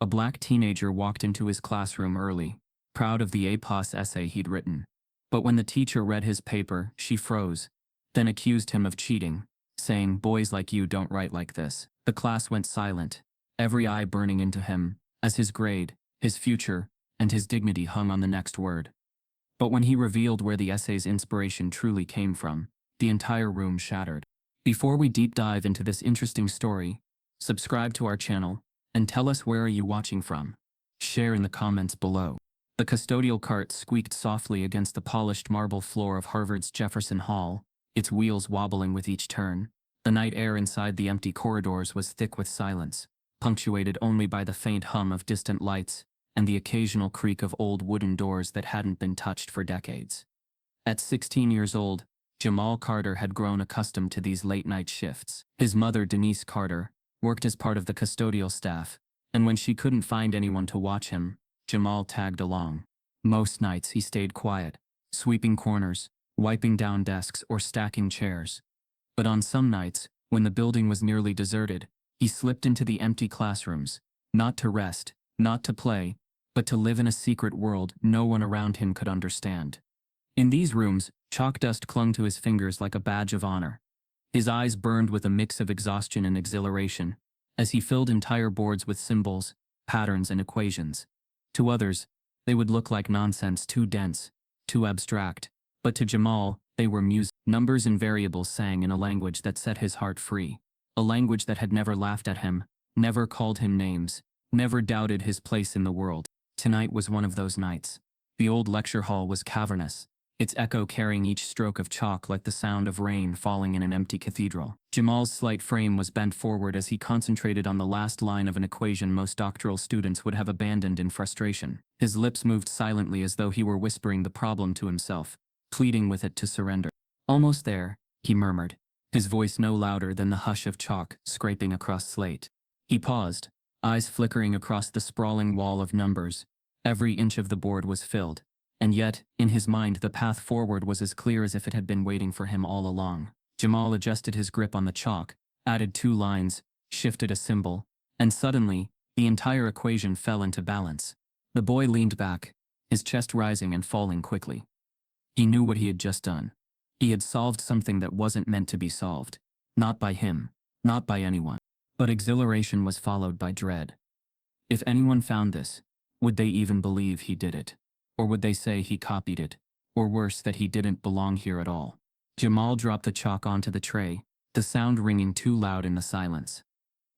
A black teenager walked into his classroom early, proud of the A+ essay he'd written. But when the teacher read his paper, she froze, then accused him of cheating, saying, "Boys like you don't write like this." The class went silent, every eye burning into him, as his grade, his future, and his dignity hung on the next word. But when he revealed where the essay's inspiration truly came from, the entire room shattered. Before we deep dive into this interesting story, subscribe to our channel, and tell us where are you watching from. Share in the comments below. The custodial cart squeaked softly against the polished marble floor of Harvard's Jefferson Hall, its wheels wobbling with each turn. The night air inside the empty corridors was thick with silence, punctuated only by the faint hum of distant lights and the occasional creak of old wooden doors that hadn't been touched for decades. At 16 years old, Jamal Carter had grown accustomed to these late-night shifts. His mother, Denise Carter, worked as part of the custodial staff, and when she couldn't find anyone to watch him, Jamal tagged along. Most nights he stayed quiet, sweeping corners, wiping down desks, or stacking chairs. But on some nights, when the building was nearly deserted, he slipped into the empty classrooms, not to rest, not to play, but to live in a secret world no one around him could understand. In these rooms, chalk dust clung to his fingers like a badge of honor. His eyes burned with a mix of exhaustion and exhilaration, as he filled entire boards with symbols, patterns, and equations. To others, they would look like nonsense, too dense, too abstract, but to Jamal, they were music. Numbers and variables sang in a language that set his heart free, a language that had never laughed at him, never called him names, never doubted his place in the world. Tonight was one of those nights. The old lecture hall was cavernous, its echo carrying each stroke of chalk like the sound of rain falling in an empty cathedral. Jamal's slight frame was bent forward as he concentrated on the last line of an equation most doctoral students would have abandoned in frustration. His lips moved silently as though he were whispering the problem to himself, pleading with it to surrender. "Almost there," he murmured, his voice no louder than the hush of chalk scraping across slate. He paused, eyes flickering across the sprawling wall of numbers. Every inch of the board was filled, and yet, in his mind, the path forward was as clear as if it had been waiting for him all along. Jamal adjusted his grip on the chalk, added 2 lines, shifted a symbol, and suddenly, the entire equation fell into balance. The boy leaned back, his chest rising and falling quickly. He knew what he had just done. He had solved something that wasn't meant to be solved. Not by him, not by anyone. But exhilaration was followed by dread. If anyone found this, would they even believe he did it? Or would they say he copied it? Or worse, that he didn't belong here at all? Jamal dropped the chalk onto the tray, the sound ringing too loud in the silence.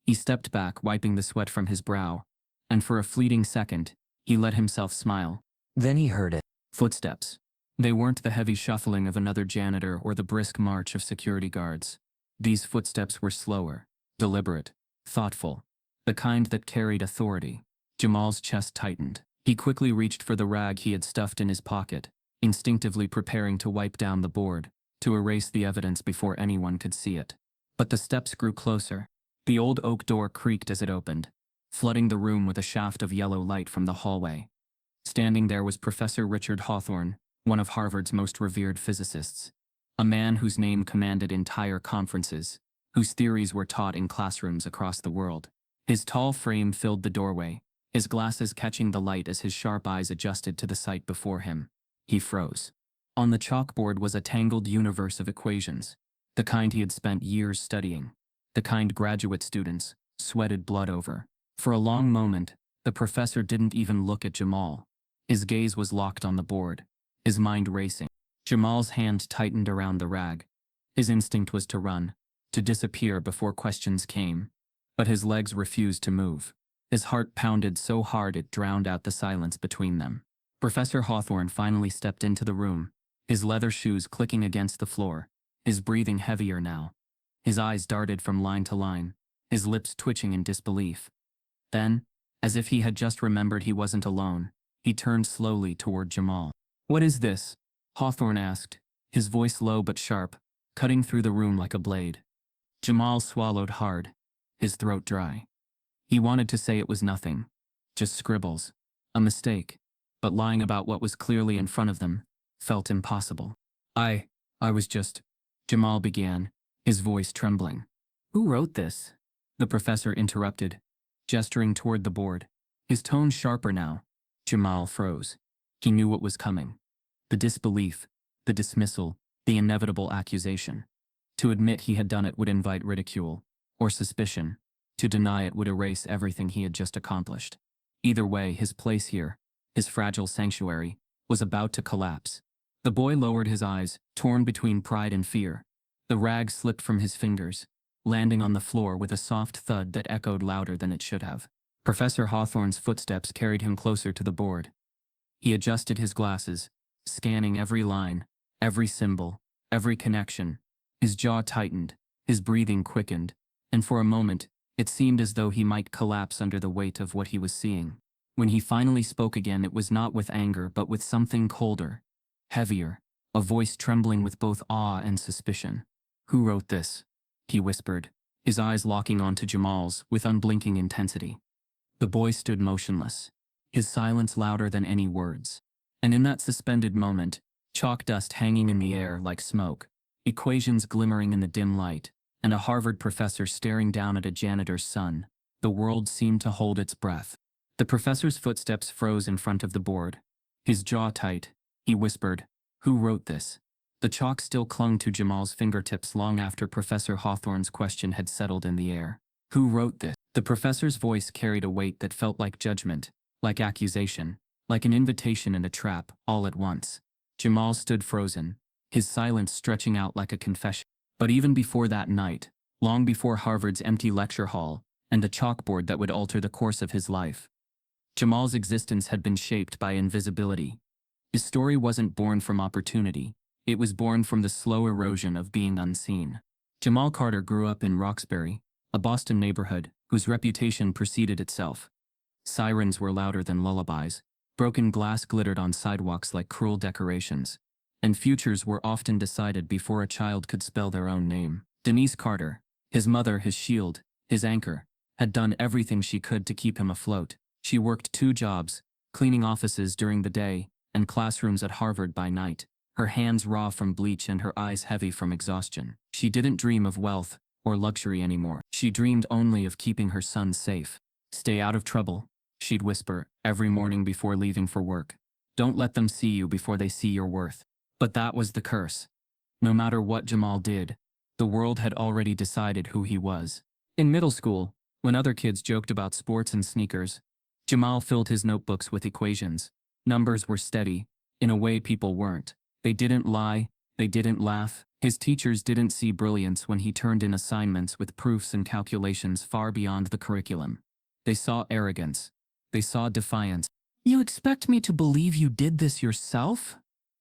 He stepped back, wiping the sweat from his brow, and for a fleeting second, he let himself smile. Then he heard it. Footsteps. They weren't the heavy shuffling of another janitor or the brisk march of security guards. These footsteps were slower, deliberate, thoughtful, the kind that carried authority. Jamal's chest tightened. He quickly reached for the rag he had stuffed in his pocket, instinctively preparing to wipe down the board, to erase the evidence before anyone could see it. But the steps grew closer. The old oak door creaked as it opened, flooding the room with a shaft of yellow light from the hallway. Standing there was Professor Richard Hawthorne, one of Harvard's most revered physicists, a man whose name commanded entire conferences, whose theories were taught in classrooms across the world. His tall frame filled the doorway, his glasses catching the light as his sharp eyes adjusted to the sight before him. He froze. On the chalkboard was a tangled universe of equations, the kind he had spent years studying, the kind graduate students sweated blood over. For a long moment, the professor didn't even look at Jamal. His gaze was locked on the board, his mind racing. Jamal's hand tightened around the rag. His instinct was to run, to disappear before questions came. But his legs refused to move. His heart pounded so hard it drowned out the silence between them. Professor Hawthorne finally stepped into the room, his leather shoes clicking against the floor, his breathing heavier now. His eyes darted from line to line, his lips twitching in disbelief. Then, as if he had just remembered he wasn't alone, he turned slowly toward Jamal. "What is this?" Hawthorne asked, his voice low but sharp, cutting through the room like a blade. Jamal swallowed hard, his throat dry. He wanted to say it was nothing, just scribbles, a mistake, but lying about what was clearly in front of them felt impossible. I was just," Jamal began, his voice trembling. "Who wrote this?" the professor interrupted, gesturing toward the board. His tone sharper now. Jamal froze. He knew what was coming. The disbelief, the dismissal, the inevitable accusation. To admit he had done it would invite ridicule, or suspicion. To deny it would erase everything he had just accomplished. Either way, his place here, his fragile sanctuary, was about to collapse. The boy lowered his eyes, torn between pride and fear. The rag slipped from his fingers, landing on the floor with a soft thud that echoed louder than it should have. Professor Hawthorne's footsteps carried him closer to the board. He adjusted his glasses, scanning every line, every symbol, every connection. His jaw tightened, his breathing quickened, and for a moment, it seemed as though he might collapse under the weight of what he was seeing. When he finally spoke again, it was not with anger but with something colder, heavier, a voice trembling with both awe and suspicion. "Who wrote this?" he whispered, his eyes locking onto Jamal's with unblinking intensity. The boy stood motionless, his silence louder than any words. And in that suspended moment, chalk dust hanging in the air like smoke, equations glimmering in the dim light, and a Harvard professor staring down at a janitor's son, the world seemed to hold its breath. The professor's footsteps froze in front of the board. His jaw tight, he whispered, "Who wrote this?" The chalk still clung to Jamal's fingertips long after Professor Hawthorne's question had settled in the air. "Who wrote this?" The professor's voice carried a weight that felt like judgment, like accusation, like an invitation and a trap, all at once. Jamal stood frozen, his silence stretching out like a confession. But even before that night, long before Harvard's empty lecture hall, and the chalkboard that would alter the course of his life, Jamal's existence had been shaped by invisibility. His story wasn't born from opportunity, it was born from the slow erosion of being unseen. Jamal Carter grew up in Roxbury, a Boston neighborhood whose reputation preceded itself. Sirens were louder than lullabies, broken glass glittered on sidewalks like cruel decorations, and futures were often decided before a child could spell their own name. Denise Carter, his mother, his shield, his anchor, had done everything she could to keep him afloat. She worked 2 jobs, cleaning offices during the day and classrooms at Harvard by night, her hands raw from bleach and her eyes heavy from exhaustion. She didn't dream of wealth or luxury anymore. She dreamed only of keeping her son safe. "Stay out of trouble," she'd whisper every morning before leaving for work. "Don't let them see you before they see your worth." But that was the curse. No matter what Jamal did, the world had already decided who he was. In middle school, when other kids joked about sports and sneakers, Jamal filled his notebooks with equations. Numbers were steady, in a way people weren't. They didn't lie, they didn't laugh. His teachers didn't see brilliance when he turned in assignments with proofs and calculations far beyond the curriculum. They saw arrogance. They saw defiance. "You expect me to believe you did this yourself?"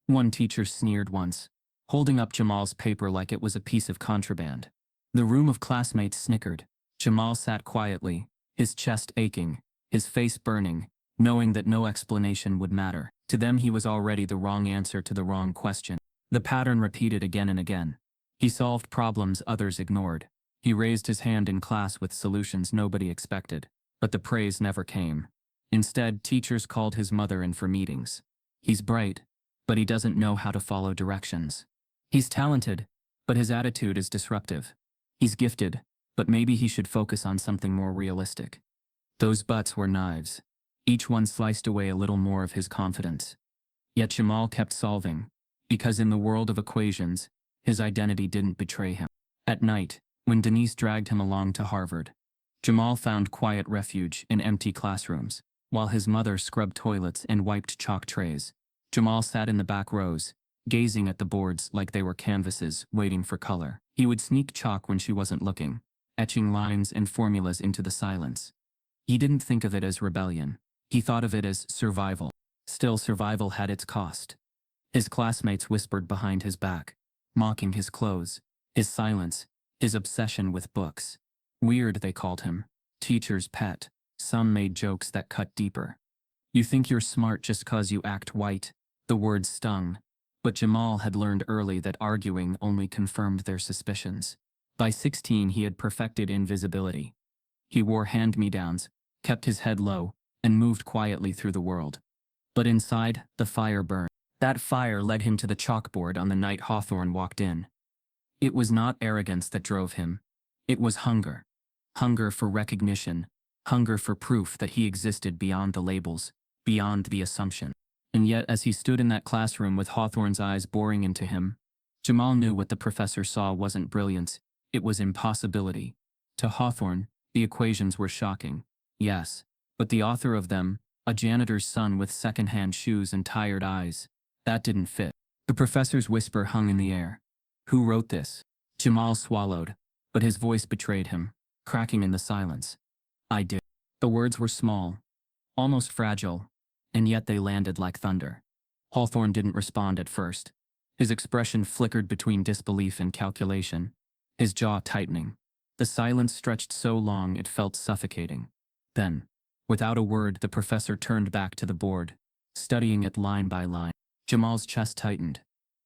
one teacher sneered once, holding up Jamal's paper like it was a piece of contraband. The room of classmates snickered. Jamal sat quietly, his chest aching, his face burning, knowing that no explanation would matter. To them he was already the wrong answer to the wrong question. The pattern repeated again and again. He solved problems others ignored. He raised his hand in class with solutions nobody expected, but the praise never came. Instead, teachers called his mother in for meetings. "He's bright, but he doesn't know how to follow directions. He's talented, but his attitude is disruptive. He's gifted, but maybe he should focus on something more realistic." Those buts were knives. Each one sliced away a little more of his confidence. Yet Jamal kept solving, because in the world of equations, his identity didn't betray him. At night, when Denise dragged him along to Harvard, Jamal found quiet refuge in empty classrooms. While his mother scrubbed toilets and wiped chalk trays, Jamal sat in the back rows, gazing at the boards like they were canvases waiting for color. He would sneak chalk when she wasn't looking, etching lines and formulas into the silence. He didn't think of it as rebellion. He thought of it as survival. Still, survival had its cost. His classmates whispered behind his back, mocking his clothes, his silence, his obsession with books. Weird, they called him. Teacher's pet. Some made jokes that cut deeper. "You think you're smart just 'cause you act white." The words stung, but Jamal had learned early that arguing only confirmed their suspicions. By 16 he had perfected invisibility. He wore hand-me-downs, kept his head low, and moved quietly through the world. But inside, the fire burned. That fire led him to the chalkboard on the night Hawthorne walked in. It was not arrogance that drove him. It was hunger. Hunger for recognition. hunger for proof that he existed beyond the labels, beyond the assumption. And yet, as he stood in that classroom with Hawthorne's eyes boring into him, Jamal knew what the professor saw wasn't brilliance, it was impossibility. To Hawthorne, the equations were shocking. Yes, but the author of them, a janitor's son with second-hand shoes and tired eyes, that didn't fit. The professor's whisper hung in the air. Who wrote this? Jamal swallowed, but his voice betrayed him, cracking in the silence. I did. The words were small, almost fragile, and yet they landed like thunder. Hawthorne didn't respond at first. His expression flickered between disbelief and calculation, his jaw tightening. The silence stretched so long it felt suffocating. Then, without a word, the professor turned back to the board, studying it line by line. Jamal's chest tightened.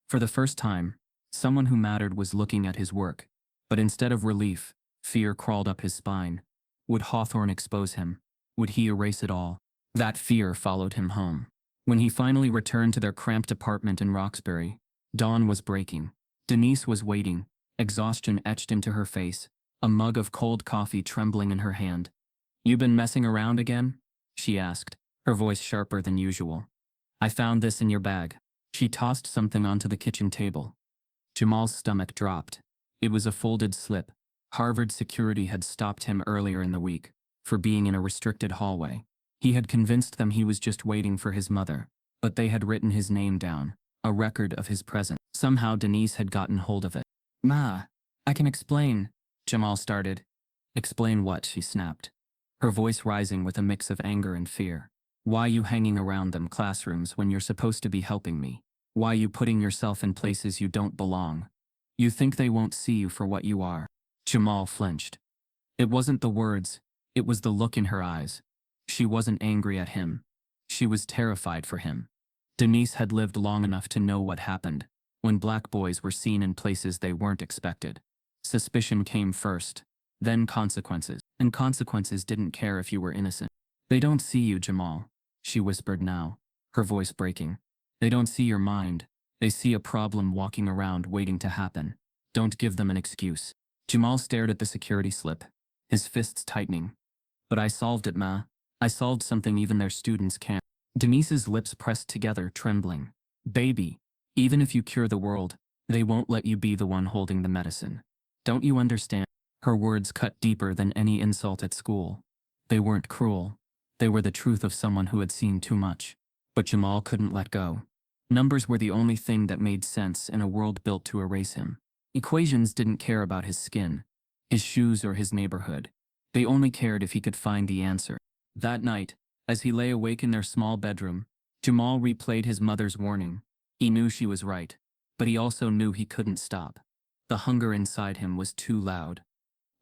For the first time, someone who mattered was looking at his work, but instead of relief, fear crawled up his spine. Would Hawthorne expose him? Would he erase it all? That fear followed him home. When he finally returned to their cramped apartment in Roxbury, dawn was breaking. Denise was waiting, exhaustion etched into her face, a mug of cold coffee trembling in her hand. You been messing around again? She asked, her voice sharper than usual. I found this in your bag. She tossed something onto the kitchen table. Jamal's stomach dropped. It was a folded slip. Harvard security had stopped him earlier in the week for being in a restricted hallway. He had convinced them he was just waiting for his mother, but they had written his name down, a record of his presence. Somehow Denise had gotten hold of it. Ma, I can explain, Jamal started. Explain what? She snapped, her voice rising with a mix of anger and fear. Why you hanging around them classrooms when you're supposed to be helping me? Why you putting yourself in places you don't belong? You think they won't see you for what you are? Jamal flinched. It wasn't the words, it was the look in her eyes. She wasn't angry at him. She was terrified for him. Denise had lived long enough to know what happened when black boys were seen in places they weren't expected. Suspicion came first, then consequences, and consequences didn't care if you were innocent. They don't see you, Jamal, she whispered now, her voice breaking. They don't see your mind. They see a problem walking around waiting to happen. Don't give them an excuse. Jamal stared at the security slip, his fists tightening. But I solved it, Ma. I solved something even their students can't. Denise's lips pressed together, trembling. Baby, even if you cure the world, they won't let you be the one holding the medicine. Don't you understand? Her words cut deeper than any insult at school. They weren't cruel. They were the truth of someone who had seen too much. But Jamal couldn't let go. Numbers were the only thing that made sense in a world built to erase him. Equations didn't care about his skin, his shoes, or his neighborhood. They only cared if he could find the answer. That night, as he lay awake in their small bedroom, Jamal replayed his mother's warning. He knew she was right, but he also knew he couldn't stop. The hunger inside him was too loud.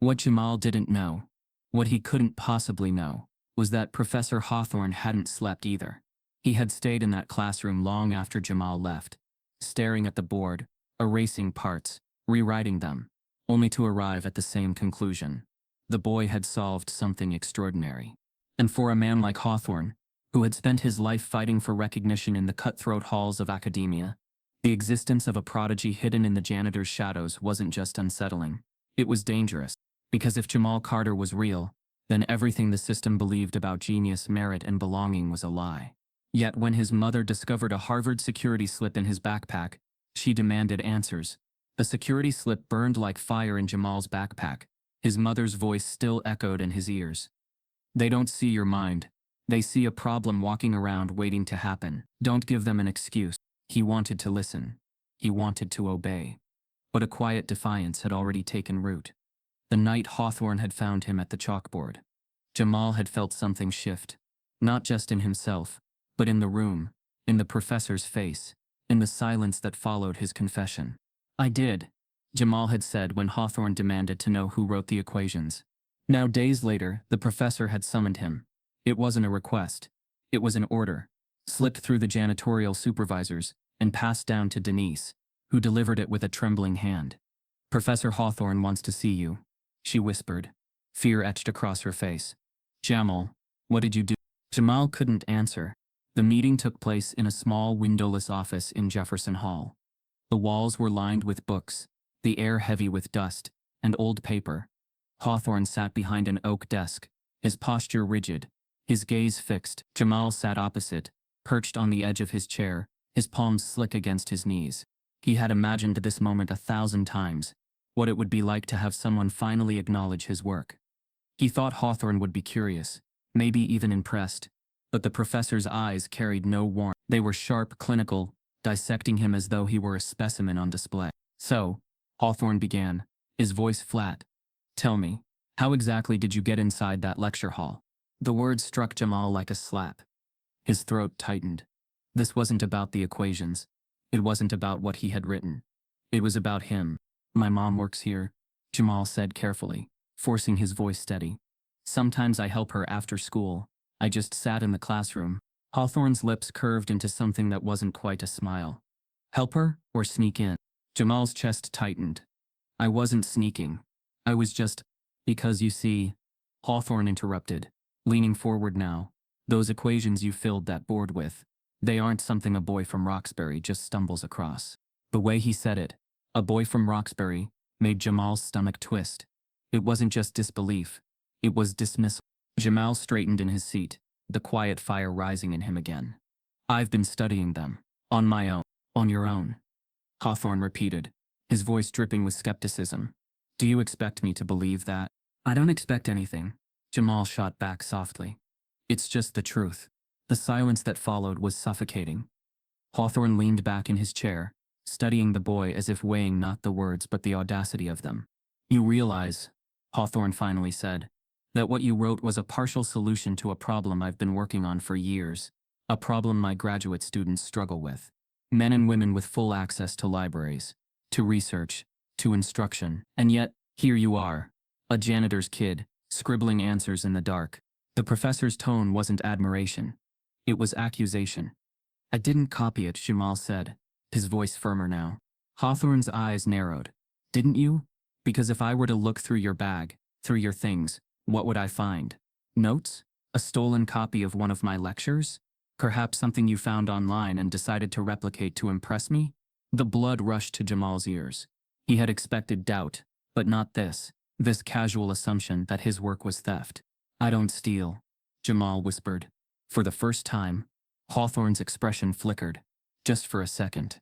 What Jamal didn't know, what he couldn't possibly know, was that Professor Hawthorne hadn't slept either. He had stayed in that classroom long after Jamal left, staring at the board, erasing parts, rewriting them, only to arrive at the same conclusion. The boy had solved something extraordinary. And for a man like Hawthorne, who had spent his life fighting for recognition in the cutthroat halls of academia, the existence of a prodigy hidden in the janitor's shadows wasn't just unsettling. It was dangerous, because if Jamal Carter was real, then everything the system believed about genius, merit, and belonging was a lie. Yet when his mother discovered a Harvard security slip in his backpack, she demanded answers. The security slip burned like fire in Jamal's backpack. His mother's voice still echoed in his ears. They don't see your mind. They see a problem walking around waiting to happen. Don't give them an excuse. He wanted to listen. He wanted to obey. But a quiet defiance had already taken root. The night Hawthorne had found him at the chalkboard, Jamal had felt something shift. Not just in himself, but in the room, in the professor's face, in the silence that followed his confession. I did, Jamal had said when Hawthorne demanded to know who wrote the equations. Now days later, the professor had summoned him. It wasn't a request. It was an order, slipped through the janitorial supervisors and passed down to Denise, who delivered it with a trembling hand. Professor Hawthorne wants to see you, she whispered, fear etched across her face. Jamal, what did you do? Jamal couldn't answer. The meeting took place in a small windowless office in Jefferson Hall. The walls were lined with books, the air heavy with dust and old paper. Hawthorne sat behind an oak desk, his posture rigid, his gaze fixed. Jamal sat opposite, perched on the edge of his chair, his palms slick against his knees. He had imagined this moment 1,000 times, what it would be like to have someone finally acknowledge his work. He thought Hawthorne would be curious, maybe even impressed, but the professor's eyes carried no warmth. They were sharp, clinical, dissecting him as though he were a specimen on display. "So," Hawthorne began, his voice flat, "tell me, how exactly did you get inside that lecture hall?" The words struck Jamal like a slap. His throat tightened. This wasn't about the equations. It wasn't about what he had written. It was about him. "My mom works here," Jamal said carefully, forcing his voice steady. "Sometimes I help her after school. I just sat in the classroom." Hawthorne's lips curved into something that wasn't quite a smile. "Help her, or sneak in?" Jamal's chest tightened. "I wasn't sneaking. I was just, because you see," Hawthorne interrupted, leaning forward now, "those equations you filled that board with, they aren't something a boy from Roxbury just stumbles across." The way he said it, "a boy from Roxbury," made Jamal's stomach twist. It wasn't just disbelief. It was dismissal. Jamal straightened in his seat, the quiet fire rising in him again. "I've been studying them. On my own." "On your own?" Hawthorne repeated, his voice dripping with skepticism. "Do you expect me to believe that?" "I don't expect anything," Jamal shot back softly. "It's just the truth." The silence that followed was suffocating. Hawthorne leaned back in his chair, studying the boy as if weighing not the words but the audacity of them. "You realize," Hawthorne finally said, "that what you wrote was a partial solution to a problem I've been working on for years, a problem my graduate students struggle with. Men and women with full access to libraries, to research, to instruction, and yet, here you are, a janitor's kid, scribbling answers in the dark." The professor's tone wasn't admiration. It was accusation. "I didn't copy it," Jamal said, his voice firmer now. Hawthorne's eyes narrowed. "Didn't you? Because if I were to look through your bag, through your things, what would I find? Notes? A stolen copy of one of my lectures? Perhaps something you found online and decided to replicate to impress me?" The blood rushed to Jamal's ears. He had expected doubt, but not this casual assumption that his work was theft. "I don't steal," Jamal whispered. For the first time, Hawthorne's expression flickered, just for a second.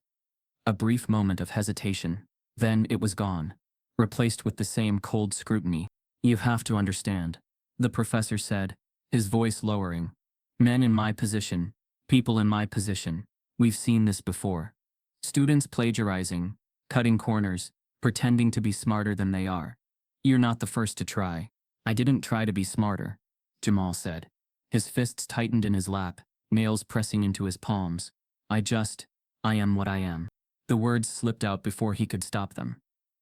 A brief moment of hesitation, then it was gone, replaced with the same cold scrutiny. "You have to understand," the professor said, his voice lowering. "Men in my position, people in my position, we've seen this before. Students plagiarizing, cutting corners, pretending to be smarter than they are. You're not the first to try." "I didn't try to be smarter," Jamal said. His fists tightened in his lap, nails pressing into his palms. I am what I am." The words slipped out before he could stop them.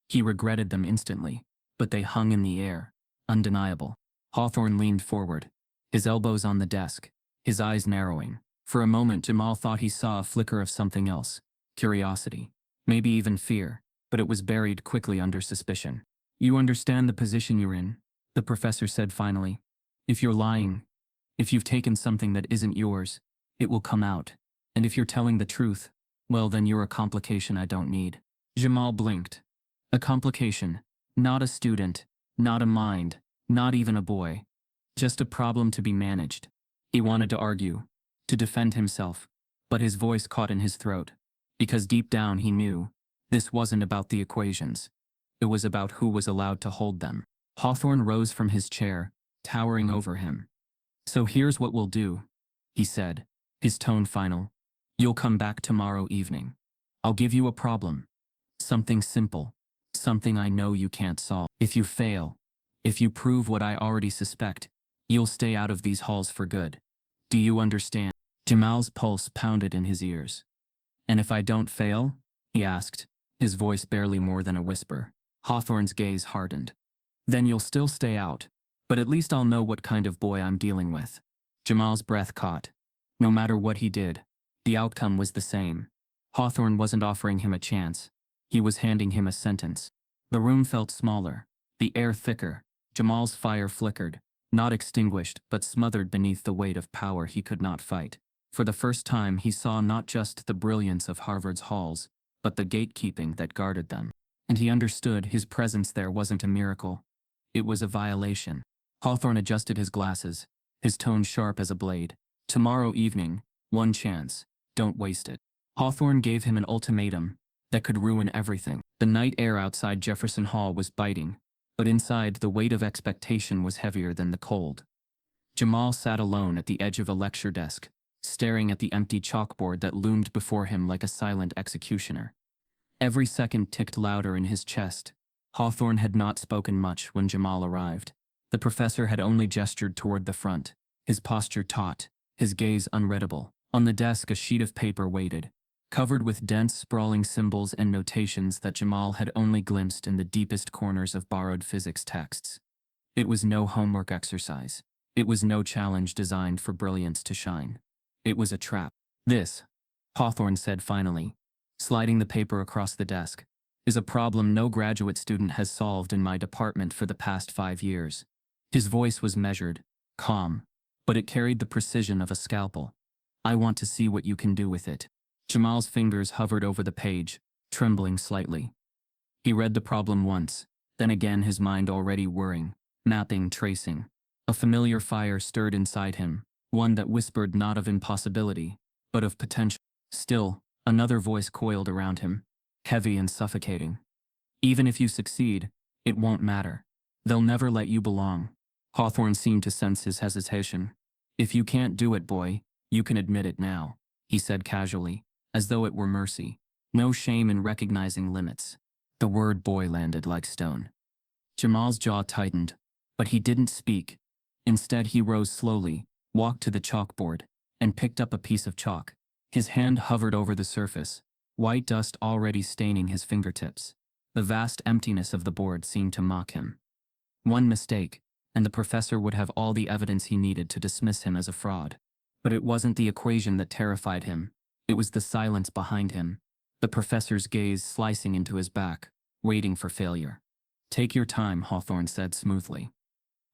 He regretted them instantly, but they hung in the air, undeniable. Hawthorne leaned forward, his elbows on the desk, his eyes narrowing. For a moment Jamal thought he saw a flicker of something else, curiosity, maybe even fear, but it was buried quickly under suspicion. "You understand the position you're in," the professor said finally. "If you're lying, if you've taken something that isn't yours, it will come out. And if you're telling the truth, well then you're a complication I don't need." Jamal blinked. A complication, not a student, not a mind, not even a boy. Just a problem to be managed. He wanted to argue, to defend himself, but his voice caught in his throat, because deep down he knew, this wasn't about the equations. It was about who was allowed to hold them. Hawthorne rose from his chair, towering over him. "So here's what we'll do," he said, his tone final. "You'll come back tomorrow evening. I'll give you a problem. Something simple. Something I know you can't solve. If you fail, if you prove what I already suspect, you'll stay out of these halls for good. Do you understand?" Jamal's pulse pounded in his ears. "And if I don't fail?" he asked, his voice barely more than a whisper. Hawthorne's gaze hardened. "Then you'll still stay out, but at least I'll know what kind of boy I'm dealing with." Jamal's breath caught. No matter what he did, the outcome was the same. Hawthorne wasn't offering him a chance. He was handing him a sentence. The room felt smaller, the air thicker. Jamal's fire flickered, not extinguished but smothered beneath the weight of power he could not fight. For the first time he saw not just the brilliance of Harvard's halls, but the gatekeeping that guarded them. And he understood his presence there wasn't a miracle. It was a violation. Hawthorne adjusted his glasses, his tone sharp as a blade. Tomorrow evening, one chance. Don't waste it. Hawthorne gave him an ultimatum that could ruin everything. The night air outside Jefferson Hall was biting, but inside the weight of expectation was heavier than the cold. Jamal sat alone at the edge of a lecture desk, staring at the empty chalkboard that loomed before him like a silent executioner. Every second ticked louder in his chest. Hawthorne had not spoken much when Jamal arrived. The professor had only gestured toward the front, his posture taut, his gaze unreadable. On the desk a sheet of paper waited, covered with dense, sprawling symbols and notations that Jamal had only glimpsed in the deepest corners of borrowed physics texts. It was no homework exercise. It was no challenge designed for brilliance to shine. It was a trap. This, Hawthorne said finally, sliding the paper across the desk, is a problem no graduate student has solved in my department for the past 5 years. His voice was measured, calm, but it carried the precision of a scalpel. I want to see what you can do with it. Jamal's fingers hovered over the page, trembling slightly. He read the problem once, then again, his mind already whirring, mapping, tracing. A familiar fire stirred inside him, one that whispered not of impossibility, but of potential. Still, another voice coiled around him, heavy and suffocating. Even if you succeed, it won't matter. They'll never let you belong. Hawthorne seemed to sense his hesitation. If you can't do it, boy, you can admit it now, he said casually, as though it were mercy. No shame in recognizing limits. The word boy landed like stone. Jamal's jaw tightened, but he didn't speak. Instead, he rose slowly, walked to the chalkboard, and picked up a piece of chalk. His hand hovered over the surface, white dust already staining his fingertips. The vast emptiness of the board seemed to mock him. One mistake, and the professor would have all the evidence he needed to dismiss him as a fraud. But it wasn't the equation that terrified him. It was the silence behind him, the professor's gaze slicing into his back, waiting for failure. Take your time, Hawthorne said smoothly.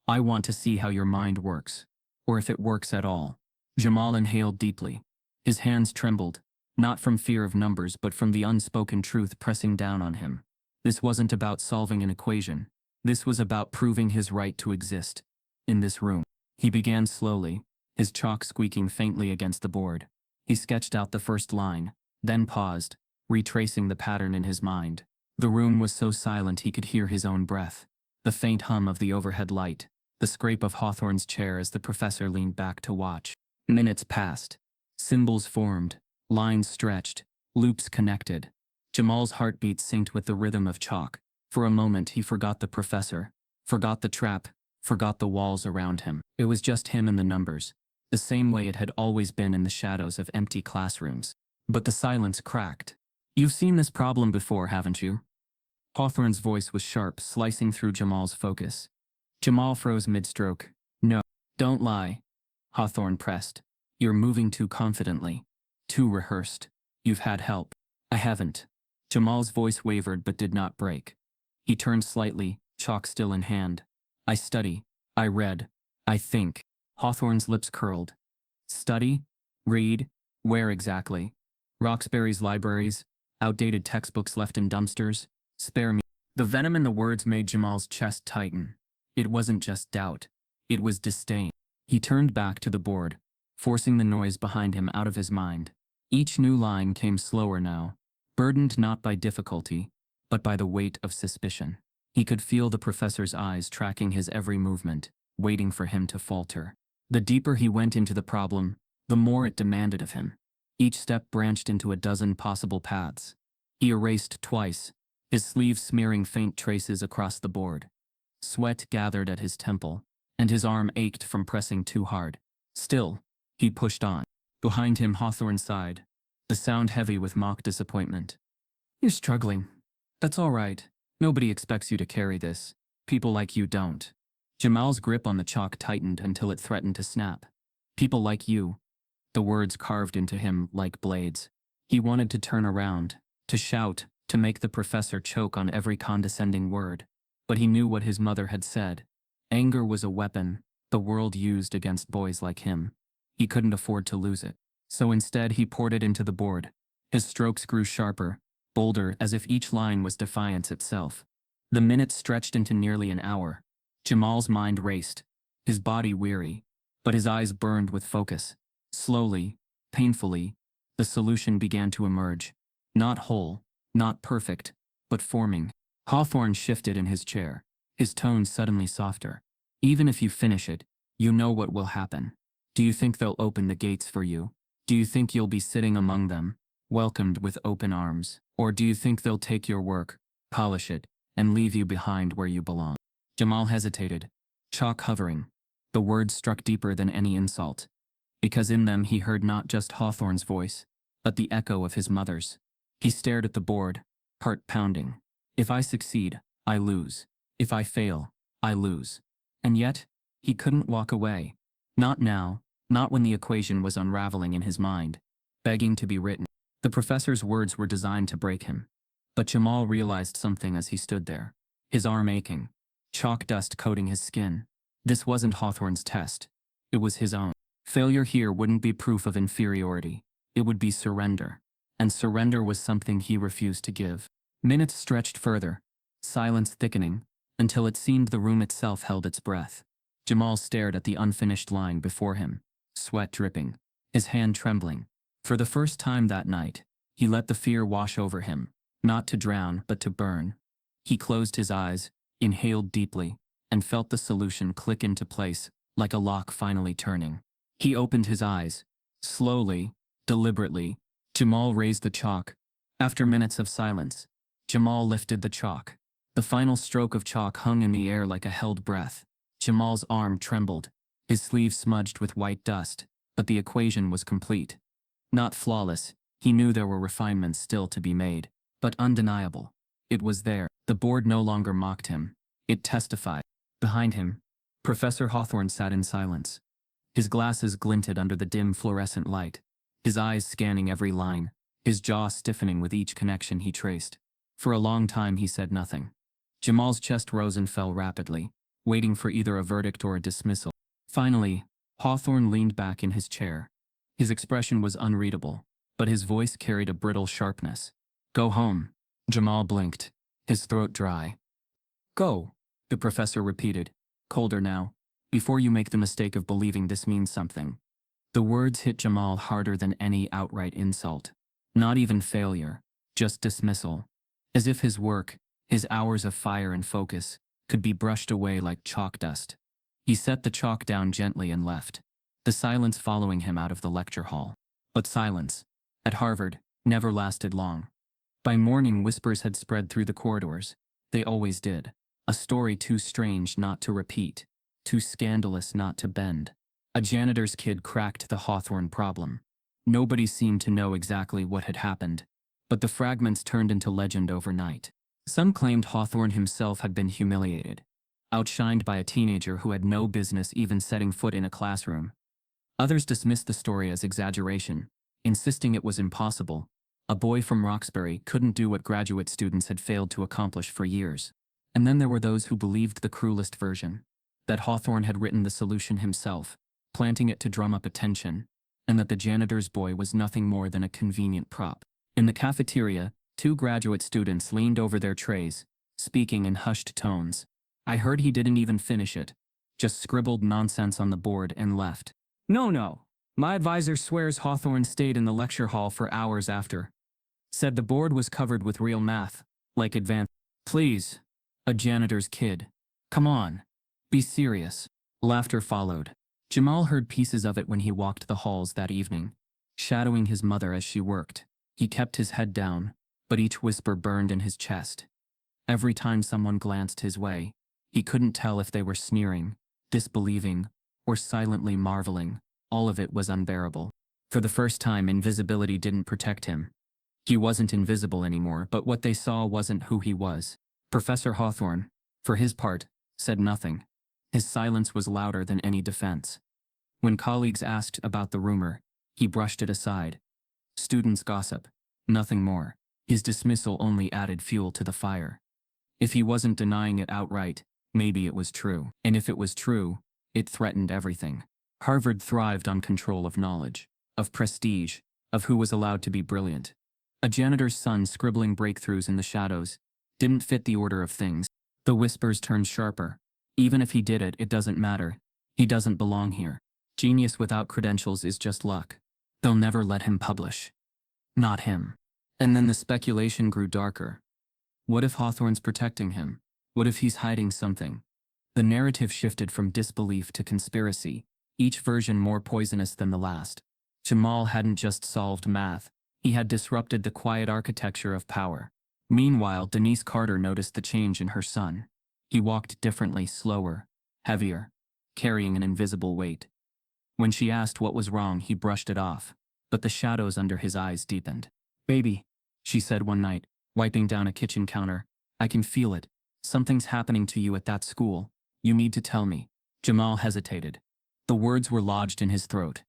I want to see how your mind works, or if it works at all. Jamal inhaled deeply. His hands trembled, not from fear of numbers but from the unspoken truth pressing down on him. This wasn't about solving an equation. This was about proving his right to exist. In this room, he began slowly, his chalk squeaking faintly against the board. He sketched out the first line, then paused, retracing the pattern in his mind. The room was so silent he could hear his own breath, the faint hum of the overhead light, the scrape of Hawthorne's chair as the professor leaned back to watch. Minutes passed. Symbols formed, lines stretched, loops connected. Jamal's heartbeat synced with the rhythm of chalk. For a moment he forgot the professor, forgot the trap, forgot the walls around him. It was just him and the numbers, the same way it had always been in the shadows of empty classrooms. But the silence cracked. You've seen this problem before, haven't you? Hawthorne's voice was sharp, slicing through Jamal's focus. Jamal froze mid-stroke. No, don't lie. Hawthorne pressed. You're moving too confidently. Too rehearsed. You've had help. I haven't. Jamal's voice wavered but did not break. He turned slightly, chalk still in hand. I study. I read. I think. Hawthorne's lips curled. Study? Read? Where exactly? Roxbury's libraries? Outdated textbooks left in dumpsters? Spare me. The venom in the words made Jamal's chest tighten. It wasn't just doubt. It was disdain. He turned back to the board, forcing the noise behind him out of his mind. Each new line came slower now, burdened not by difficulty, but by the weight of suspicion. He could feel the professor's eyes tracking his every movement, waiting for him to falter. The deeper he went into the problem, the more it demanded of him. Each step branched into a dozen possible paths. He erased twice, his sleeve smearing faint traces across the board. Sweat gathered at his temple, and his arm ached from pressing too hard. Still, he pushed on. Behind him, Hawthorne sighed, the sound heavy with mock disappointment. You're struggling. That's all right. Nobody expects you to carry this. People like you don't. Jamal's grip on the chalk tightened until it threatened to snap. People like you. The words carved into him like blades. He wanted to turn around, to shout, to make the professor choke on every condescending word. But he knew what his mother had said. Anger was a weapon the world used against boys like him. He couldn't afford to lose it. So instead he poured it into the board. His strokes grew sharper, bolder, as if each line was defiance itself. The minutes stretched into nearly an hour. Jamal's mind raced, his body weary, but his eyes burned with focus. Slowly, painfully, the solution began to emerge. Not whole, not perfect, but forming. Hawthorne shifted in his chair, his tone suddenly softer. Even if you finish it, you know what will happen. Do you think they'll open the gates for you? Do you think you'll be sitting among them, welcomed with open arms? Or do you think they'll take your work, polish it, and leave you behind where you belong? Jamal hesitated, chalk hovering. The words struck deeper than any insult, because in them he heard not just Hawthorne's voice, but the echo of his mother's. He stared at the board, heart pounding. If I succeed, I lose. If I fail, I lose. And yet, he couldn't walk away. Not now, not when the equation was unraveling in his mind, begging to be written. The professor's words were designed to break him. But Jamal realized something as he stood there, his arm aching, chalk dust coating his skin. This wasn't Hawthorne's test. It was his own. Failure here wouldn't be proof of inferiority. It would be surrender. And surrender was something he refused to give. Minutes stretched further, silence thickening, until it seemed the room itself held its breath. Jamal stared at the unfinished line before him, sweat dripping, his hand trembling. For the first time that night, he let the fear wash over him, not to drown but to burn. He closed his eyes, inhaled deeply, and felt the solution click into place, like a lock finally turning. He opened his eyes. Slowly, deliberately, Jamal raised the chalk. After minutes of silence, Jamal lifted the chalk. The final stroke of chalk hung in the air like a held breath. Jamal's arm trembled, his sleeve smudged with white dust, but the equation was complete. Not flawless, he knew there were refinements still to be made, but undeniable. It was there. The board no longer mocked him. It testified. Behind him, Professor Hawthorne sat in silence. His glasses glinted under the dim fluorescent light, his eyes scanning every line, his jaw stiffening with each connection he traced. For a long time he said nothing. Jamal's chest rose and fell rapidly, waiting for either a verdict or a dismissal. Finally, Hawthorne leaned back in his chair. His expression was unreadable, but his voice carried a brittle sharpness. Go home. Jamal blinked, his throat dry. Go, the professor repeated, colder now, before you make the mistake of believing this means something. The words hit Jamal harder than any outright insult. Not even failure, just dismissal. As if his work, his hours of fire and focus, could be brushed away like chalk dust. He set the chalk down gently and left, the silence following him out of the lecture hall. But silence, at Harvard, never lasted long. By morning, whispers had spread through the corridors. They always did. A story too strange not to repeat, too scandalous not to bend. A janitor's kid cracked the Hawthorne problem. Nobody seemed to know exactly what had happened, but the fragments turned into legend overnight. Some claimed Hawthorne himself had been humiliated, outshined by a teenager who had no business even setting foot in a classroom. Others dismissed the story as exaggeration, insisting it was impossible. A boy from Roxbury couldn't do what graduate students had failed to accomplish for years. And then there were those who believed the cruelest version, that Hawthorne had written the solution himself, planting it to drum up attention, and that the janitor's boy was nothing more than a convenient prop. In the cafeteria, 2 graduate students leaned over their trays, speaking in hushed tones. I heard he didn't even finish it, just scribbled nonsense on the board and left. No. My advisor swears Hawthorne stayed in the lecture hall for hours after. Said the board was covered with real math, like advanced. Please. A janitor's kid. Come on. Be serious. Laughter followed. Jamal heard pieces of it when he walked the halls that evening, shadowing his mother as she worked. He kept his head down, but each whisper burned in his chest. Every time someone glanced his way, he couldn't tell if they were sneering, disbelieving, or silently marveling. All of it was unbearable. For the first time, invisibility didn't protect him. He wasn't invisible anymore, but what they saw wasn't who he was. Professor Hawthorne, for his part, said nothing. His silence was louder than any defense. When colleagues asked about the rumor, he brushed it aside. Students gossip, nothing more. His dismissal only added fuel to the fire. If he wasn't denying it outright, maybe it was true. And if it was true, it threatened everything. Harvard thrived on control of knowledge, of prestige, of who was allowed to be brilliant. A janitor's son scribbling breakthroughs in the shadows didn't fit the order of things. The whispers turned sharper. Even if he did it, it doesn't matter. He doesn't belong here. Genius without credentials is just luck. They'll never let him publish. Not him. And then the speculation grew darker. What if Hawthorne's protecting him? What if he's hiding something? The narrative shifted from disbelief to conspiracy, each version more poisonous than the last. Jamal hadn't just solved math, he had disrupted the quiet architecture of power. Meanwhile, Denise Carter noticed the change in her son. He walked differently, slower, heavier, carrying an invisible weight. When she asked what was wrong, he brushed it off, but the shadows under his eyes deepened. "Baby," she said one night, wiping down a kitchen counter, "I can feel it. Something's happening to you at that school. You need to tell me." Jamal hesitated. The words were lodged in his throat.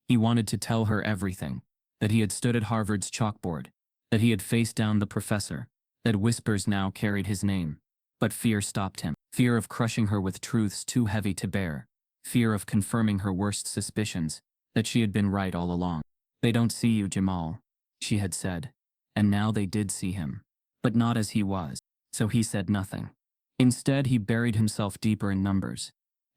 He wanted to tell her everything. That he had stood at Harvard's chalkboard. That he had faced down the professor. That whispers now carried his name. But fear stopped him. Fear of crushing her with truths too heavy to bear. Fear of confirming her worst suspicions. That she had been right all along. "They don't see you, Jamal," she had said. And now they did see him. But not as he was. So he said nothing. Instead, he buried himself deeper in numbers.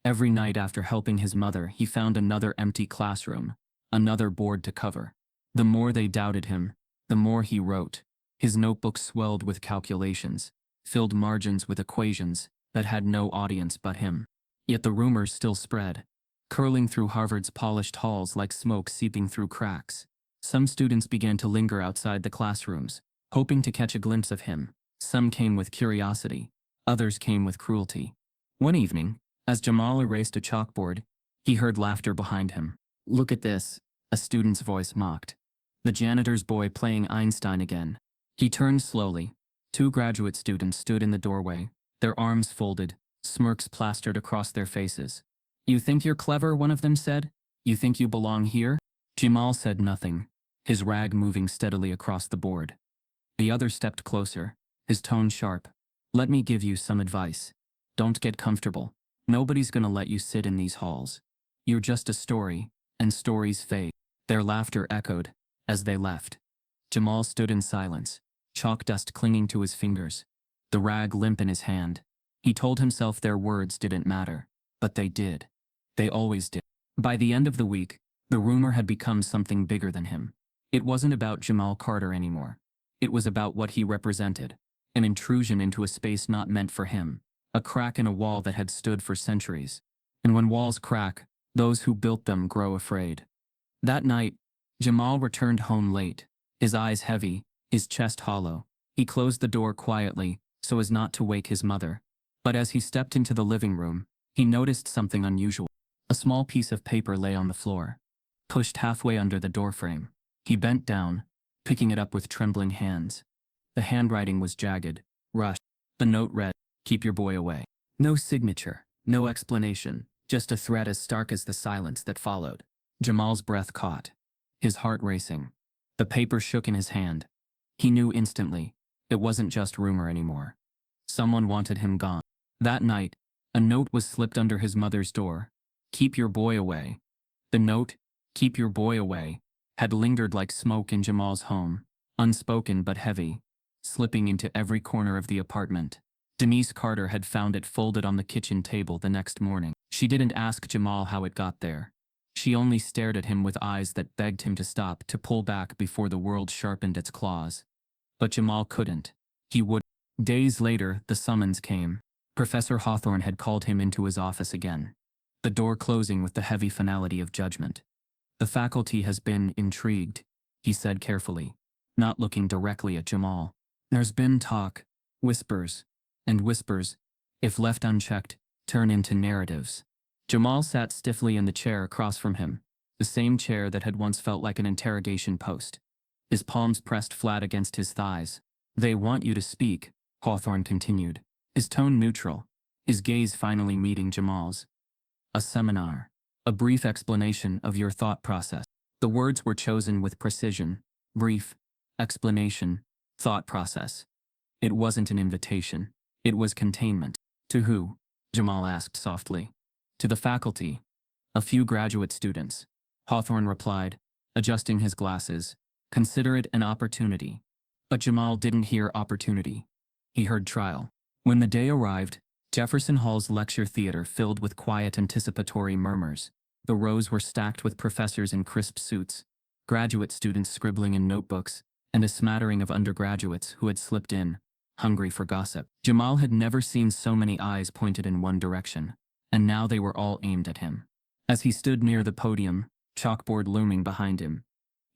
Every night after helping his mother, he found another empty classroom, another board to cover. The more they doubted him, the more he wrote. His notebook swelled with calculations, filled margins with equations that had no audience but him. Yet the rumors still spread, curling through Harvard's polished halls like smoke seeping through cracks. Some students began to linger outside the classrooms, hoping to catch a glimpse of him. Some came with curiosity, others came with cruelty. One evening, as Jamal erased a chalkboard, he heard laughter behind him. "Look at this," a student's voice mocked. The janitor's boy playing Einstein again. He turned slowly. Two graduate students stood in the doorway, their arms folded, smirks plastered across their faces. "You think you're clever," one of them said. "You think you belong here?" Jamal said nothing, his rag moving steadily across the board. The other stepped closer, his tone sharp. "Let me give you some advice. Don't get comfortable. Nobody's gonna let you sit in these halls. You're just a story, and stories fade." Their laughter echoed as they left. Jamal stood in silence, chalk dust clinging to his fingers, the rag limp in his hand. He told himself their words didn't matter, but they did. They always did. By the end of the week, the rumor had become something bigger than him. It wasn't about Jamal Carter anymore. It was about what he represented, an intrusion into a space not meant for him, a crack in a wall that had stood for centuries. And when walls crack, those who built them grow afraid. That night, Jamal returned home late, his eyes heavy, his chest hollow. He closed the door quietly, so as not to wake his mother. But as he stepped into the living room, he noticed something unusual. A small piece of paper lay on the floor, pushed halfway under the doorframe. He bent down, picking it up with trembling hands. The handwriting was jagged, rushed. The note read, "Keep your boy away." No signature, no explanation, just a threat as stark as the silence that followed. Jamal's breath caught, his heart racing. The paper shook in his hand. He knew instantly, it wasn't just rumor anymore. Someone wanted him gone. That night, a note was slipped under his mother's door. "Keep your boy away." The note, "Keep your boy away," had lingered like smoke in Jamal's home, unspoken but heavy, slipping into every corner of the apartment. Denise Carter had found it folded on the kitchen table the next morning. She didn't ask Jamal how it got there. She only stared at him with eyes that begged him to stop, to pull back before the world sharpened its claws. But Jamal couldn't. He would. Days later, the summons came. Professor Hawthorne had called him into his office again, the door closing with the heavy finality of judgment. "The faculty has been intrigued," he said carefully, not looking directly at Jamal. "There's been talk, whispers, and whispers, if left unchecked, turn into narratives." Jamal sat stiffly in the chair across from him, the same chair that had once felt like an interrogation post. His palms pressed flat against his thighs. "They want you to speak," Hawthorne continued, his tone neutral, his gaze finally meeting Jamal's. "A seminar. A brief explanation of your thought process." The words were chosen with precision. Brief, explanation, thought process. It wasn't an invitation. It was containment. "To who?" Jamal asked softly. "To the faculty. A few graduate students," Hawthorne replied, adjusting his glasses. "Consider it an opportunity." But Jamal didn't hear opportunity. He heard trial. When the day arrived, Jefferson Hall's lecture theater filled with quiet anticipatory murmurs. The rows were stacked with professors in crisp suits, graduate students scribbling in notebooks, and a smattering of undergraduates who had slipped in, hungry for gossip. Jamal had never seen so many eyes pointed in one direction, and now they were all aimed at him. As he stood near the podium, chalkboard looming behind him,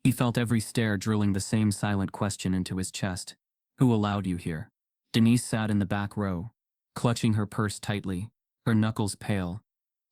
he felt every stare drilling the same silent question into his chest. Who allowed you here? Denise sat in the back row, clutching her purse tightly, her knuckles pale.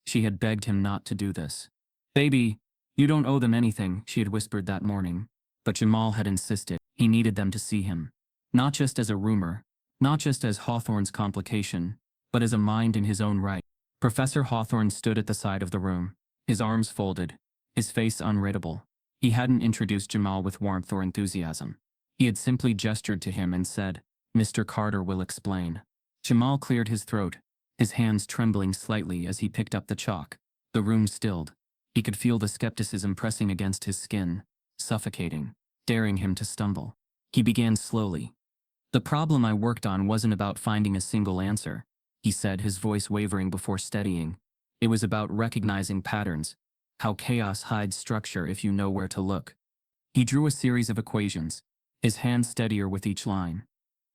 She had begged him not to do this. Baby, you don't owe them anything, she had whispered that morning. But Jamal had insisted. He needed them to see him. Not just as a rumor, not just as Hawthorne's complication, but as a mind in his own right. Professor Hawthorne stood at the side of the room, his arms folded, his face unreadable. He hadn't introduced Jamal with warmth or enthusiasm. He had simply gestured to him and said, "Mr. Carter will explain." Jamal cleared his throat, his hands trembling slightly as he picked up the chalk. The room stilled. He could feel the skepticism pressing against his skin, suffocating, daring him to stumble. He began slowly. "The problem I worked on wasn't about finding a single answer," he said, his voice wavering before steadying. "It was about recognizing patterns, how chaos hides structure if you know where to look." He drew a series of equations, his hand steadier with each line.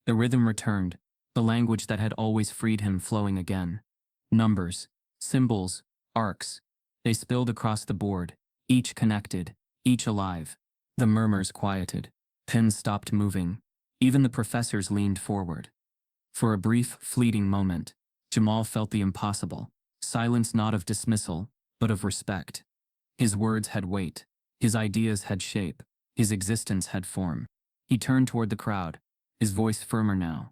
The rhythm returned, the language that had always freed him flowing again. Numbers, symbols, arcs. They spilled across the board, each connected, each alive. The murmurs quieted. Pens stopped moving. Even the professors leaned forward. For a brief, fleeting moment, Jamal felt the impossible. Silence not of dismissal, but of respect. His words had weight. His ideas had shape. His existence had form. He turned toward the crowd, his voice firmer now.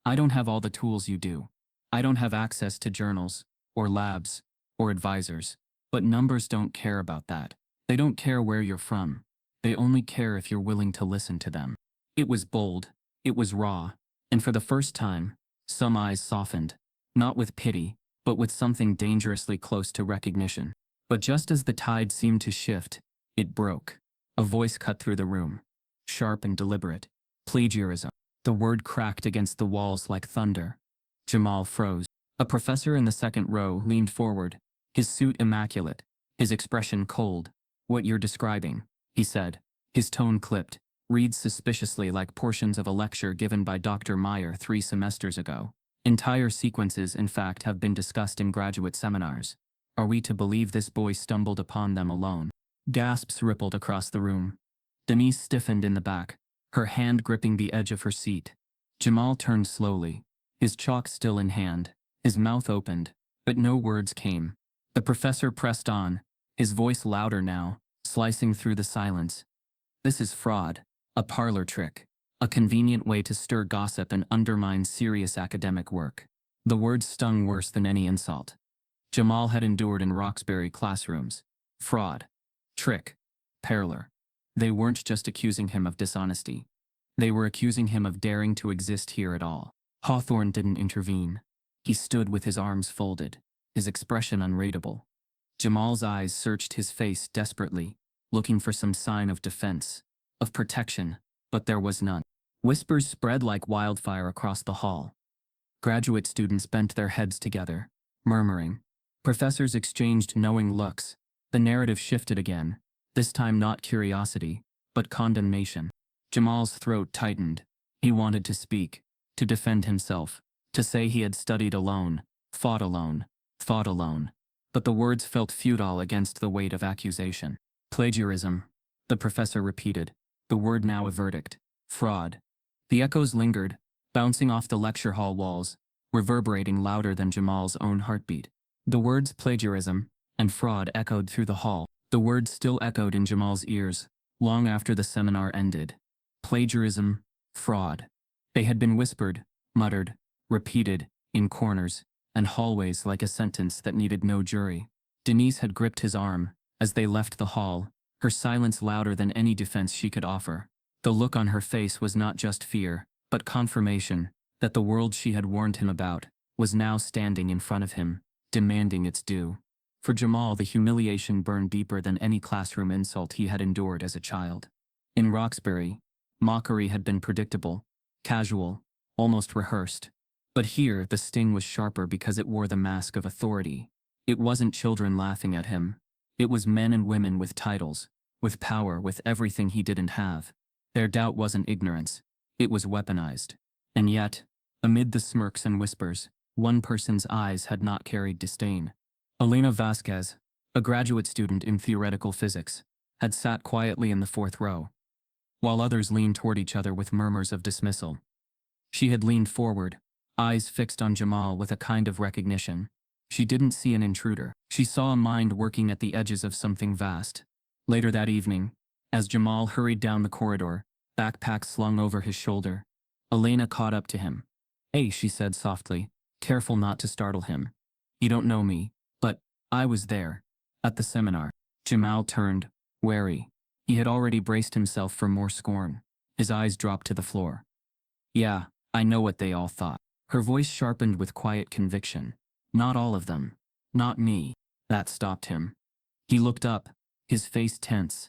"I don't have all the tools you do. I don't have access to journals, or labs, or advisors. But numbers don't care about that. They don't care where you're from. They only care if you're willing to listen to them." It was bold. It was raw. And for the first time, some eyes softened. Not with pity, but with something dangerously close to recognition. But just as the tide seemed to shift, it broke. A voice cut through the room. Sharp and deliberate. "Plagiarism." The word cracked against the walls like thunder. Jamal froze. A professor in the second row leaned forward, his suit immaculate, his expression cold. "What you're describing," he said. His tone clipped, reads suspiciously like portions of a lecture given by Dr. Meyer 3 semesters ago. Entire sequences, in fact, have been discussed in graduate seminars. Are we to believe this boy stumbled upon them alone? Gasps rippled across the room. Denise stiffened in the back, her hand gripping the edge of her seat. Jamal turned slowly, his chalk still in hand, his mouth opened, but no words came. The professor pressed on, his voice louder now, slicing through the silence. "This is fraud, a parlor trick, a convenient way to stir gossip and undermine serious academic work." The words stung worse than any insult. Jamal had endured in Roxbury classrooms. Fraud, trick, parlor. They weren't just accusing him of dishonesty. They were accusing him of daring to exist here at all. Hawthorne didn't intervene. He stood with his arms folded, his expression unreadable. Jamal's eyes searched his face desperately, looking for some sign of defense, of protection, but there was none. Whispers spread like wildfire across the hall. Graduate students bent their heads together, murmuring. Professors exchanged knowing looks. The narrative shifted again, this time not curiosity, but condemnation. Jamal's throat tightened. He wanted to speak, to defend himself, to say he had studied alone, fought alone, thought alone. But the words felt futile against the weight of accusation. "Plagiarism," the professor repeated, the word now a verdict. "Fraud." The echoes lingered, bouncing off the lecture hall walls, reverberating louder than Jamal's own heartbeat. The words plagiarism and fraud echoed through the hall. The words still echoed in Jamal's ears, long after the seminar ended. Plagiarism, fraud. They had been whispered, muttered, repeated, in corners and hallways like a sentence that needed no jury. Denise had gripped his arm as they left the hall, her silence louder than any defense she could offer. The look on her face was not just fear, but confirmation that the world she had warned him about was now standing in front of him, demanding its due. For Jamal, the humiliation burned deeper than any classroom insult he had endured as a child. In Roxbury, mockery had been predictable, casual, almost rehearsed. But here, the sting was sharper because it wore the mask of authority. It wasn't children laughing at him. It was men and women with titles, with power, with everything he didn't have. Their doubt wasn't ignorance. It was weaponized. And yet, amid the smirks and whispers, one person's eyes had not carried disdain. Elena Vasquez, a graduate student in theoretical physics, had sat quietly in the fourth row, while others leaned toward each other with murmurs of dismissal. She had leaned forward, eyes fixed on Jamal with a kind of recognition. She didn't see an intruder. She saw a mind working at the edges of something vast. Later that evening, as Jamal hurried down the corridor, backpack slung over his shoulder, Elena caught up to him. "Hey," she said softly, careful not to startle him. "You don't know me, but I was there, at the seminar." Jamal turned, wary. He had already braced himself for more scorn. His eyes dropped to the floor. "Yeah, I know what they all thought." Her voice sharpened with quiet conviction. "Not all of them. Not me." That stopped him. He looked up, his face tense.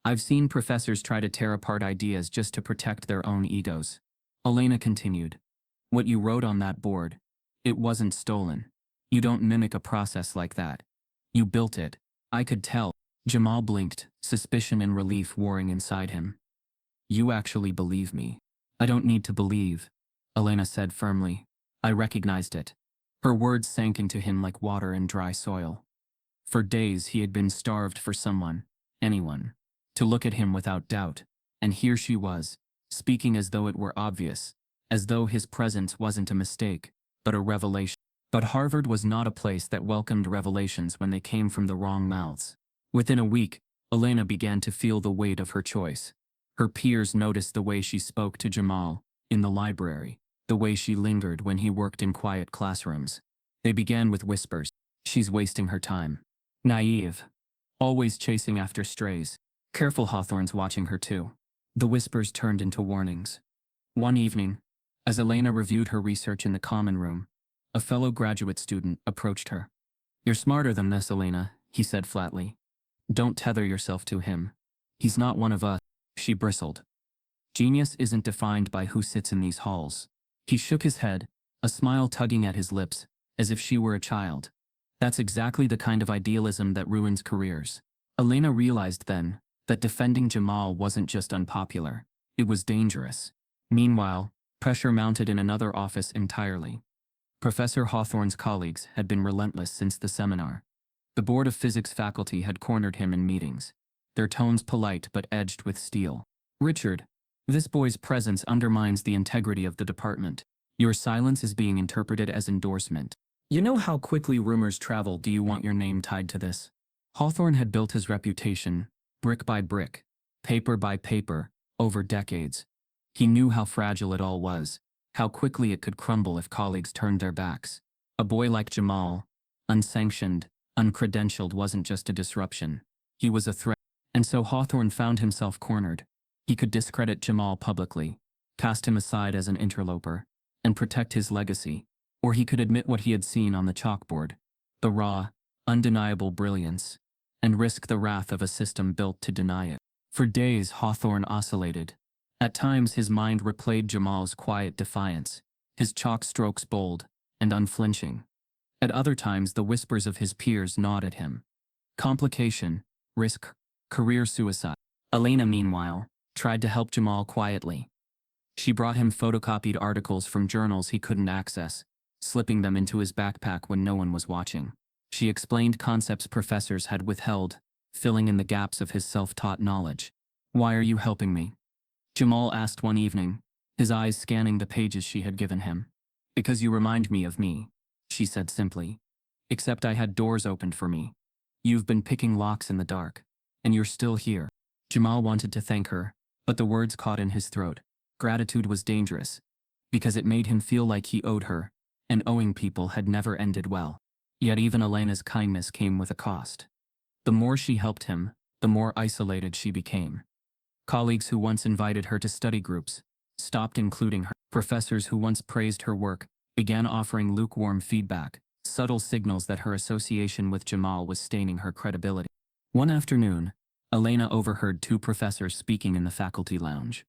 "I've seen professors try to tear apart ideas just to protect their own egos." Elena continued. "What you wrote on that board, it wasn't stolen. You don't mimic a process like that. You built it. I could tell." Jamal blinked, suspicion and relief warring inside him. "You actually believe me." "I don't need to believe," Elena said firmly. "I recognized it." Her words sank into him like water in dry soil. For days he had been starved for someone, anyone, to look at him without doubt, and here she was, speaking as though it were obvious, as though his presence wasn't a mistake, but a revelation. But Harvard was not a place that welcomed revelations when they came from the wrong mouths. Within a week, Elena began to feel the weight of her choice. Her peers noticed the way she spoke to Jamal, in the library, the way she lingered when he worked in quiet classrooms. They began with whispers. "She's wasting her time. Naive. Always chasing after strays. Careful, Hawthorne's watching her too." The whispers turned into warnings. One evening, as Elena reviewed her research in the common room, a fellow graduate student approached her. "You're smarter than this, Elena," he said flatly. "Don't tether yourself to him. He's not one of us." She bristled. "Genius isn't defined by who sits in these halls." He shook his head, a smile tugging at his lips, as if she were a child. "That's exactly the kind of idealism that ruins careers." Elena realized then that defending Jamal wasn't just unpopular, it was dangerous. Meanwhile, pressure mounted in another office entirely. Professor Hawthorne's colleagues had been relentless since the seminar. The Board of Physics faculty had cornered him in meetings, their tones polite but edged with steel. "Richard, this boy's presence undermines the integrity of the department. Your silence is being interpreted as endorsement. You know how quickly rumors travel. Do you want your name tied to this?" Hawthorne had built his reputation, brick by brick, paper by paper, over decades. He knew how fragile it all was, how quickly it could crumble if colleagues turned their backs. A boy like Jamal, unsanctioned, uncredentialed, wasn't just a disruption. He was a threat. And so Hawthorne found himself cornered. He could discredit Jamal publicly, cast him aside as an interloper, and protect his legacy. Or he could admit what he had seen on the chalkboard, the raw, undeniable brilliance, and risk the wrath of a system built to deny it. For days Hawthorne oscillated. At times his mind replayed Jamal's quiet defiance, his chalk strokes bold and unflinching. At other times the whispers of his peers gnawed at him. Complication, risk, career suicide. Elena, meanwhile, tried to help Jamal quietly. She brought him photocopied articles from journals he couldn't access, slipping them into his backpack when no one was watching. She explained concepts professors had withheld, filling in the gaps of his self-taught knowledge. "Why are you helping me?" Jamal asked one evening, his eyes scanning the pages she had given him. "Because you remind me of me," she said simply. "Except I had doors opened for me. You've been picking locks in the dark, and you're still here." Jamal wanted to thank her, but the words caught in his throat. Gratitude was dangerous, because it made him feel like he owed her, and owing people had never ended well. Yet even Elena's kindness came with a cost. The more she helped him, the more isolated she became. Colleagues who once invited her to study groups stopped including her. Professors who once praised her work began offering lukewarm feedback, subtle signals that her association with Jamal was staining her credibility. One afternoon, Elena overheard two professors speaking in the faculty lounge.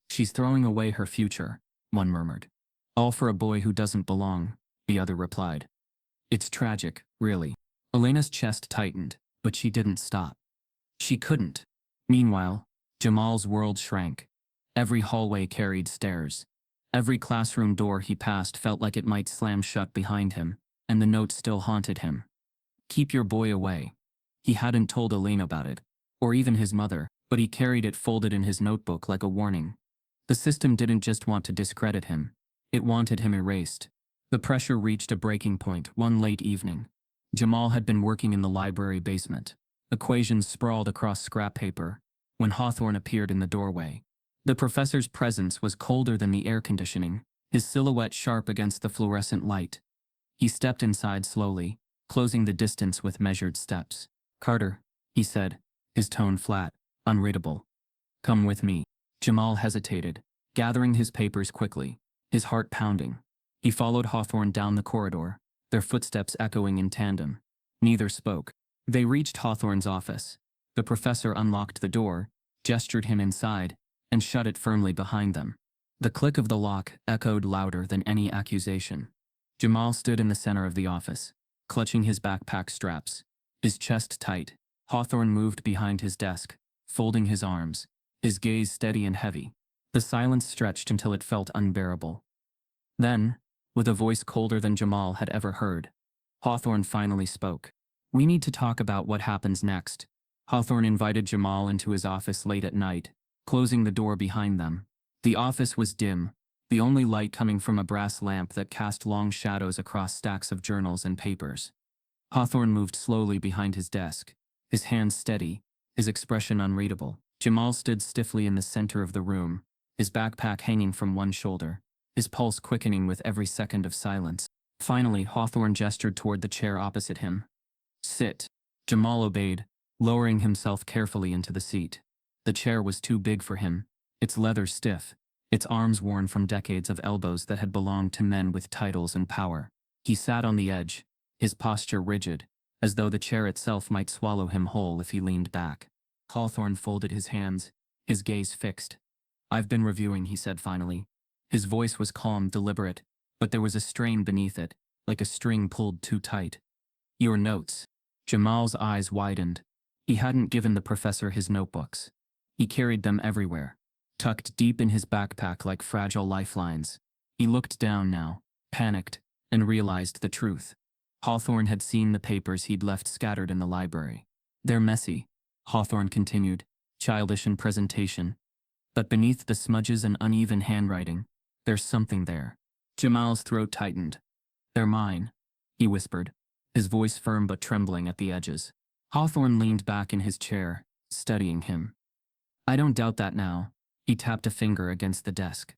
"She's throwing away her future," one murmured. All for a boy who doesn't belong, the other replied. It's tragic, really. Elena's chest tightened, but she didn't stop. She couldn't. Meanwhile, Jamal's world shrank. Every hallway carried stairs. Every classroom door he passed felt like it might slam shut behind him, and the note still haunted him. Keep your boy away. He hadn't told Elena about it, or even his mother, but he carried it folded in his notebook like a warning. The system didn't just want to discredit him. It wanted him erased. The pressure reached a breaking point one late evening. Jamal had been working in the library basement. Equations sprawled across scrap paper, when Hawthorne appeared in the doorway. The professor's presence was colder than the air conditioning, his silhouette sharp against the fluorescent light. He stepped inside slowly, closing the distance with measured steps. Carter, he said, his tone flat, unreadable. Come with me. Jamal hesitated, gathering his papers quickly, his heart pounding. He followed Hawthorne down the corridor, their footsteps echoing in tandem. Neither spoke. They reached Hawthorne's office. The professor unlocked the door, gestured him inside, and shut it firmly behind them. The click of the lock echoed louder than any accusation. Jamal stood in the center of the office, clutching his backpack straps, his chest tight. Hawthorne moved behind his desk, folding his arms, his gaze steady and heavy. The silence stretched until it felt unbearable. Then, with a voice colder than Jamal had ever heard, Hawthorne finally spoke. We need to talk about what happens next. Hawthorne invited Jamal into his office late at night, closing the door behind them. The office was dim, the only light coming from a brass lamp that cast long shadows across stacks of journals and papers. Hawthorne moved slowly behind his desk, his hands steady, his expression unreadable. Jamal stood stiffly in the center of the room, his backpack hanging from one shoulder, his pulse quickening with every second of silence. Finally, Hawthorne gestured toward the chair opposite him. Sit. Jamal obeyed, lowering himself carefully into the seat. The chair was too big for him, its leather stiff, its arms worn from decades of elbows that had belonged to men with titles and power. He sat on the edge, his posture rigid, as though the chair itself might swallow him whole if he leaned back. Hawthorne folded his hands, his gaze fixed. I've been reviewing, he said finally. His voice was calm, deliberate, but there was a strain beneath it, like a string pulled too tight. Your notes. Jamal's eyes widened. He hadn't given the professor his notebooks. He carried them everywhere, tucked deep in his backpack like fragile lifelines. He looked down now, panicked, and realized the truth. Hawthorne had seen the papers he'd left scattered in the library. They're messy, Hawthorne continued, childish in presentation. But beneath the smudges and uneven handwriting, there's something there. Jamal's throat tightened. They're mine, he whispered, his voice firm but trembling at the edges. Hawthorne leaned back in his chair, studying him. I don't doubt that now. He tapped a finger against the desk.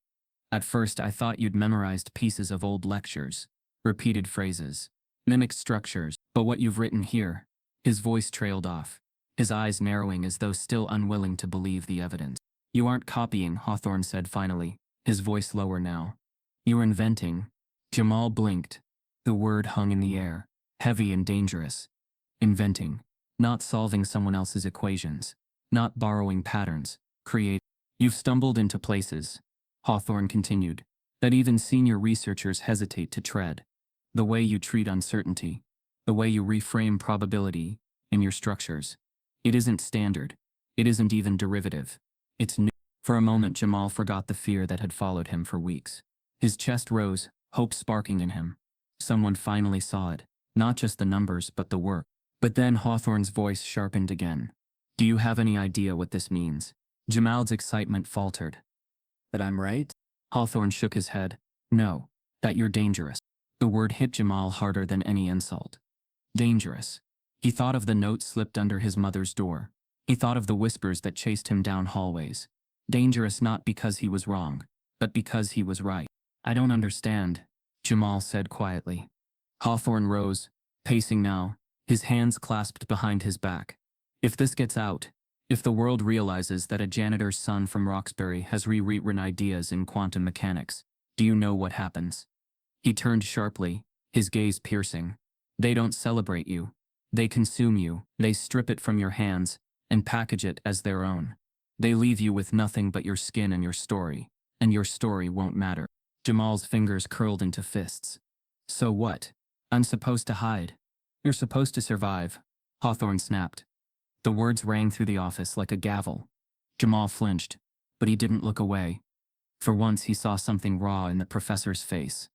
At first I thought you'd memorized pieces of old lectures, repeated phrases, mimicked structures, but what you've written here. His voice trailed off, his eyes narrowing as though still unwilling to believe the evidence. You aren't copying, Hawthorne said finally, his voice lower now. You're inventing. Jamal blinked. The word hung in the air, heavy and dangerous. Inventing. Not solving someone else's equations. Not borrowing patterns. Create. You've stumbled into places, Hawthorne continued, that even senior researchers hesitate to tread. The way you treat uncertainty. The way you reframe probability in your structures. It isn't standard. It isn't even derivative. It's new. For a moment Jamal forgot the fear that had followed him for weeks. His chest rose, hope sparking in him. Someone finally saw it, not just the numbers but the work. But then Hawthorne's voice sharpened again. Do you have any idea what this means? Jamal's excitement faltered. That I'm right? Hawthorne shook his head. No, that you're dangerous. The word hit Jamal harder than any insult. Dangerous. He thought of the note slipped under his mother's door. He thought of the whispers that chased him down hallways. Dangerous not because he was wrong, but because he was right. I don't understand, Jamal said quietly. Hawthorne rose, pacing now, his hands clasped behind his back. If this gets out, if the world realizes that a janitor's son from Roxbury has rewritten ideas in quantum mechanics, do you know what happens? He turned sharply, his gaze piercing. They don't celebrate you. They consume you. They strip it from your hands and package it as their own. They leave you with nothing but your skin and your story won't matter. Jamal's fingers curled into fists. So what? I'm supposed to hide. You're supposed to survive. Hawthorne snapped. The words rang through the office like a gavel. Jamal flinched, but he didn't look away. For once he saw something raw in the professor's face.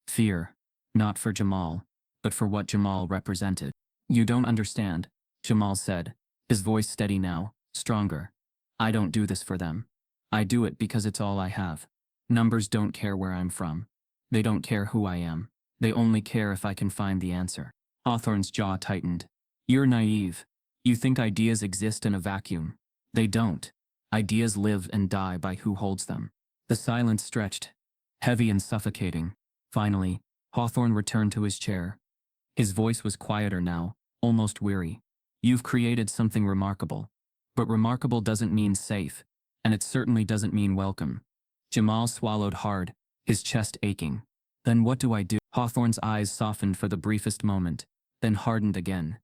Fear. Not for Jamal, but for what Jamal represented. You don't understand, Jamal said, his voice steady now, stronger. I don't do this for them. I do it because it's all I have. Numbers don't care where I'm from. They don't care who I am. They only care if I can find the answer. Hawthorne's jaw tightened. You're naive. You think ideas exist in a vacuum. They don't. Ideas live and die by who holds them. The silence stretched, heavy and suffocating. Finally, Hawthorne returned to his chair. His voice was quieter now, almost weary. You've created something remarkable. But remarkable doesn't mean safe, and it certainly doesn't mean welcome. Jamal swallowed hard, his chest aching. Then what do I do? Hawthorne's eyes softened for the briefest moment, then hardened again.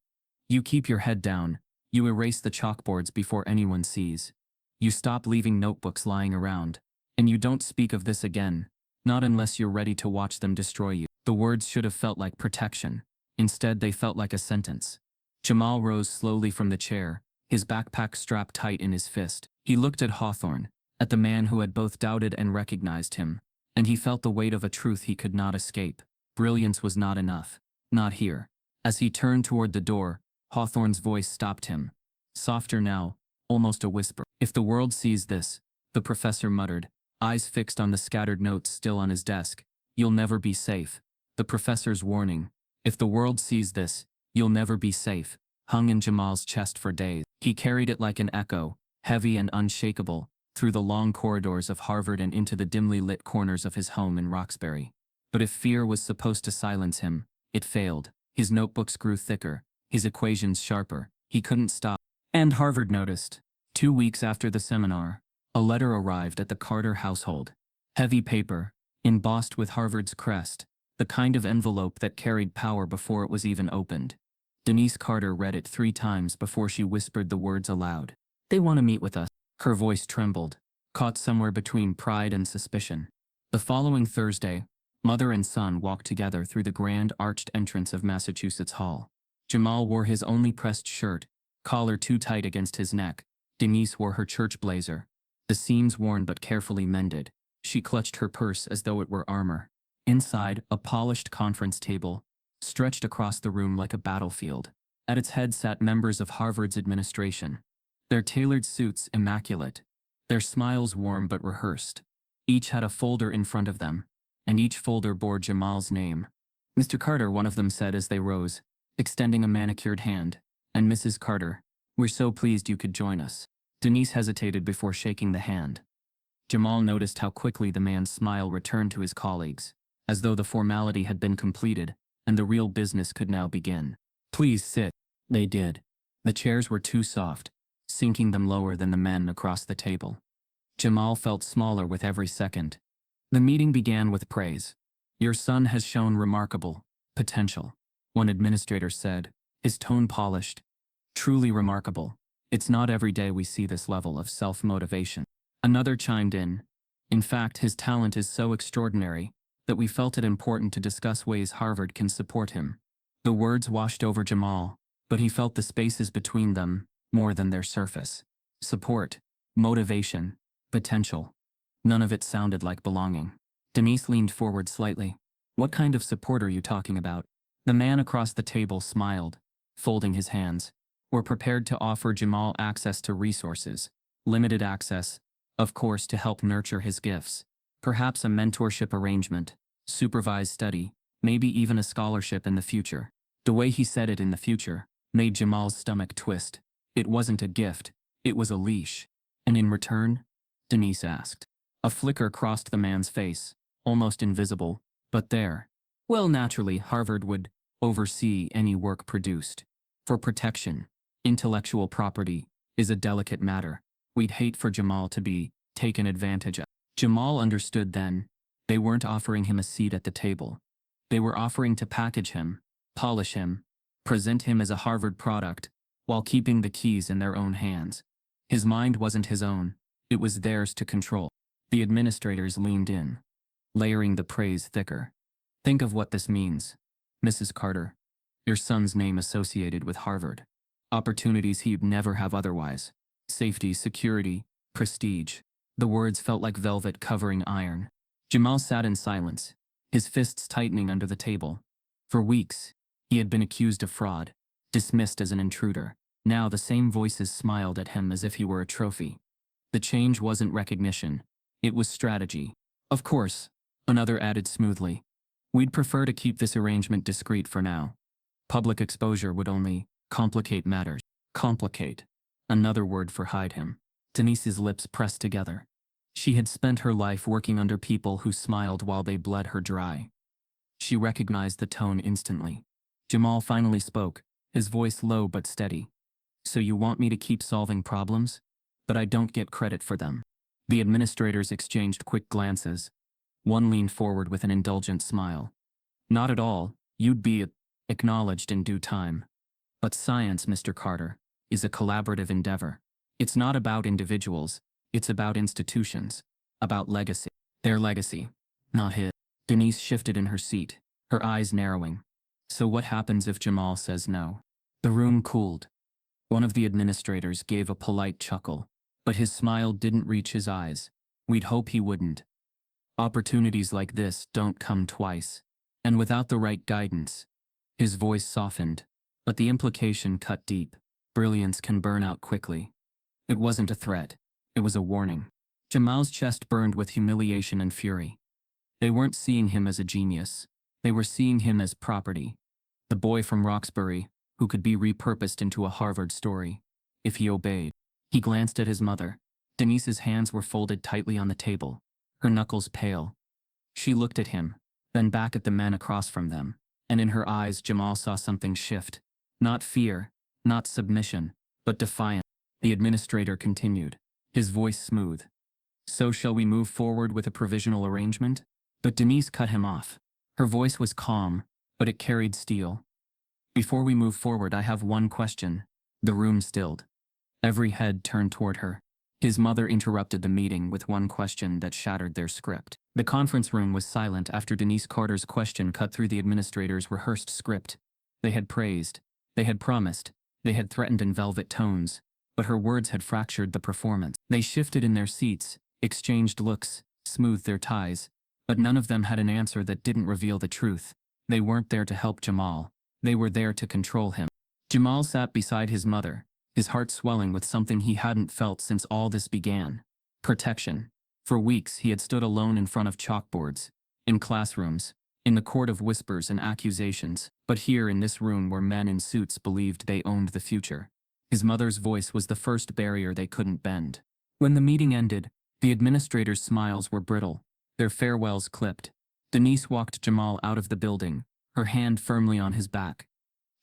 You keep your head down. You erase the chalkboards before anyone sees. You stop leaving notebooks lying around. And you don't speak of this again, not unless you're ready to watch them destroy you. The words should have felt like protection. Instead, they felt like a sentence. Jamal rose slowly from the chair, his backpack strapped tight in his fist. He looked at Hawthorne, at the man who had both doubted and recognized him, and he felt the weight of a truth he could not escape. Brilliance was not enough. Not here. As he turned toward the door, Hawthorne's voice stopped him. Softer now, almost a whisper. If the world sees this, the professor muttered, eyes fixed on the scattered notes still on his desk, you'll never be safe. The professor's warning, if the world sees this, you'll never be safe, hung in Jamal's chest for days. He carried it like an echo, heavy and unshakable, through the long corridors of Harvard and into the dimly lit corners of his home in Roxbury. But if fear was supposed to silence him, it failed. His notebooks grew thicker, his equations sharper. He couldn't stop. And Harvard noticed. 2 weeks after the seminar, a letter arrived at the Carter household. Heavy paper, embossed with Harvard's crest, the kind of envelope that carried power before it was even opened. Denise Carter read it 3 times before she whispered the words aloud. They want to meet with us. Her voice trembled, caught somewhere between pride and suspicion. The following Thursday, mother and son walked together through the grand arched entrance of Massachusetts Hall. Jamal wore his only pressed shirt, collar too tight against his neck. Denise wore her church blazer, the seams worn but carefully mended. She clutched her purse as though it were armor. Inside, a polished conference table stretched across the room like a battlefield. At its head sat members of Harvard's administration, their tailored suits immaculate, their smiles warm but rehearsed. Each had a folder in front of them, and each folder bore Jamal's name. Mr. Carter, one of them said as they rose, extending a manicured hand, and Mrs. Carter, we're so pleased you could join us. Denise hesitated before shaking the hand. Jamal noticed how quickly the man's smile returned to his colleagues, as though the formality had been completed, and the real business could now begin. Please sit. They did. The chairs were too soft, sinking them lower than the men across the table. Jamal felt smaller with every second. The meeting began with praise. Your son has shown remarkable potential, one administrator said, his tone polished. Truly remarkable. It's not every day we see this level of self-motivation. Another chimed in. In fact, his talent is so extraordinary that we felt it important to discuss ways Harvard can support him. The words washed over Jamal, but he felt the spaces between them more than their surface. Support, motivation, potential. None of it sounded like belonging. Denise leaned forward slightly. What kind of support are you talking about? The man across the table smiled, folding his hands. We're prepared to offer Jamal access to resources, limited access, of course, to help nurture his gifts. Perhaps a mentorship arrangement, supervised study, maybe even a scholarship in the future. The way he said it, in the future, made Jamal's stomach twist. It wasn't a gift, it was a leash. And in return? Denise asked. A flicker crossed the man's face, almost invisible, but there. Well, naturally, Harvard would oversee any work produced. For protection, intellectual property is a delicate matter. We'd hate for Jamal to be taken advantage of. Jamal understood then. They weren't offering him a seat at the table. They were offering to package him, polish him, present him as a Harvard product, while keeping the keys in their own hands. His mind wasn't his own, it was theirs to control. The administrators leaned in. layering the praise thicker. Think of what this means. Mrs. Carter. Your son's name associated with Harvard. Opportunities he'd never have otherwise. Safety, security, prestige. The words felt like velvet covering iron. Jamal sat in silence, his fists tightening under the table. For weeks, he had been accused of fraud, dismissed as an intruder. Now the same voices smiled at him as if he were a trophy. The change wasn't recognition. It was strategy. Of course, another added smoothly. We'd prefer to keep this arrangement discreet for now. Public exposure would only complicate matters. Complicate. Another word for hide him. Denise's lips pressed together. She had spent her life working under people who smiled while they bled her dry. She recognized the tone instantly. Jamal finally spoke, his voice low but steady. So you want me to keep solving problems? But I don't get credit for them. The administrators exchanged quick glances. One leaned forward with an indulgent smile. Not at all. You'd be acknowledged in due time. But science, Mr. Carter, is a collaborative endeavor. It's not about individuals. It's about institutions. About legacy. Their legacy. Not his. Denise shifted in her seat, her eyes narrowing. So what happens if Jamal says no? The room cooled. One of the administrators gave a polite chuckle, but his smile didn't reach his eyes. We'd hope he wouldn't. Opportunities like this don't come twice. And without the right guidance. His voice softened, but the implication cut deep. Brilliance can burn out quickly. It wasn't a threat. It was a warning. Jamal's chest burned with humiliation and fury. They weren't seeing him as a genius. They were seeing him as property. The boy from Roxbury, who could be repurposed into a Harvard story, if he obeyed. He glanced at his mother. Denise's hands were folded tightly on the table, her knuckles pale. She looked at him, then back at the men across from them, and in her eyes Jamal saw something shift. Not fear, not submission, but defiance. The administrator continued, his voice smooth. So shall we move forward with a provisional arrangement? But Denise cut him off. Her voice was calm, but it carried steel. Before we move forward, I have one question. The room stilled. Every head turned toward her. His mother interrupted the meeting with one question that shattered their script. The conference room was silent after Denise Carter's question cut through the administrator's rehearsed script. They had praised. They had promised. They had threatened in velvet tones. But her words had fractured the performance. They shifted in their seats, exchanged looks, smoothed their ties. But none of them had an answer that didn't reveal the truth. They weren't there to help Jamal. They were there to control him. Jamal sat beside his mother, his heart swelling with something he hadn't felt since all this began. Protection. For weeks he had stood alone in front of chalkboards, in classrooms, in the court of whispers and accusations, but here in this room where men in suits believed they owned the future. His mother's voice was the first barrier they couldn't bend. When the meeting ended, the administrators' smiles were brittle, their farewells clipped. Denise walked Jamal out of the building, her hand firmly on his back.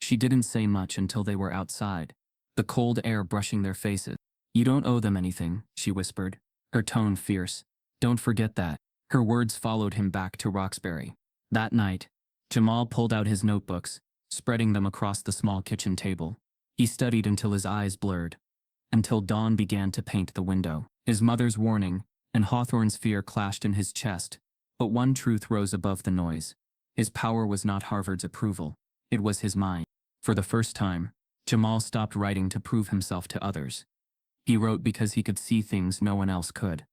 She didn't say much until they were outside, the cold air brushing their faces. You don't owe them anything, she whispered, her tone fierce. Don't forget that. Her words followed him back to Roxbury. That night, Jamal pulled out his notebooks, spreading them across the small kitchen table. He studied until his eyes blurred, until dawn began to paint the window. His mother's warning and Hawthorne's fear clashed in his chest, but one truth rose above the noise. His power was not Harvard's approval. It was his mind. For the first time, Jamal stopped writing to prove himself to others. He wrote because he could see things no one else could.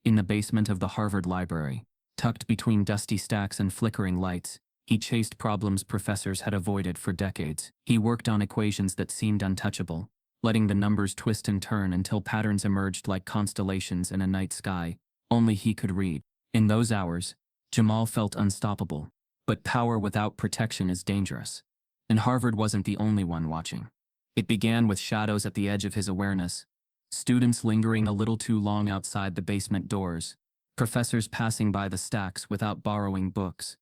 In the basement of the Harvard Library, tucked between dusty stacks and flickering lights, he chased problems professors had avoided for decades. He worked on equations that seemed untouchable, letting the numbers twist and turn until patterns emerged like constellations in a night sky only he could read. In those hours, Jamal felt unstoppable. But power without protection is dangerous. And Harvard wasn't the only one watching. It began with shadows at the edge of his awareness. Students lingering a little too long outside the basement doors. Professors passing by the stacks without borrowing books.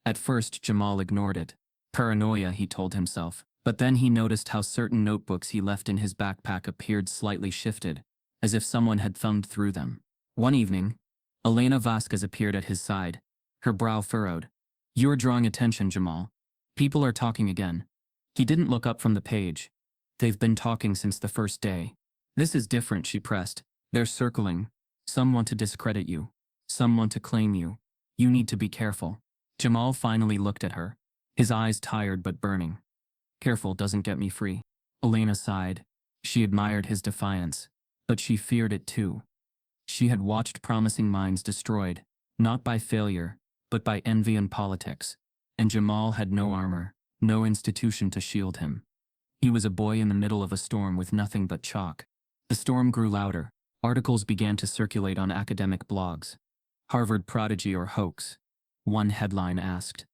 At first, Jamal ignored it. Paranoia, he told himself. But then he noticed how certain notebooks he left in his backpack appeared slightly shifted, as if someone had thumbed through them. One evening, Elena Vasquez appeared at his side, her brow furrowed. You're drawing attention, Jamal. People are talking again. He didn't look up from the page. They've been talking since the first day. This is different, she pressed. They're circling. Some want to discredit you. Some want to claim you. You need to be careful. Jamal finally looked at her, his eyes tired but burning. Careful doesn't get me free. Elena sighed. She admired his defiance, but she feared it too. She had watched promising minds destroyed, not by failure, but by envy and politics. And Jamal had no armor, no institution to shield him. He was a boy in the middle of a storm with nothing but chalk. The storm grew louder. Articles began to circulate on academic blogs. Harvard prodigy or hoax? One headline asked.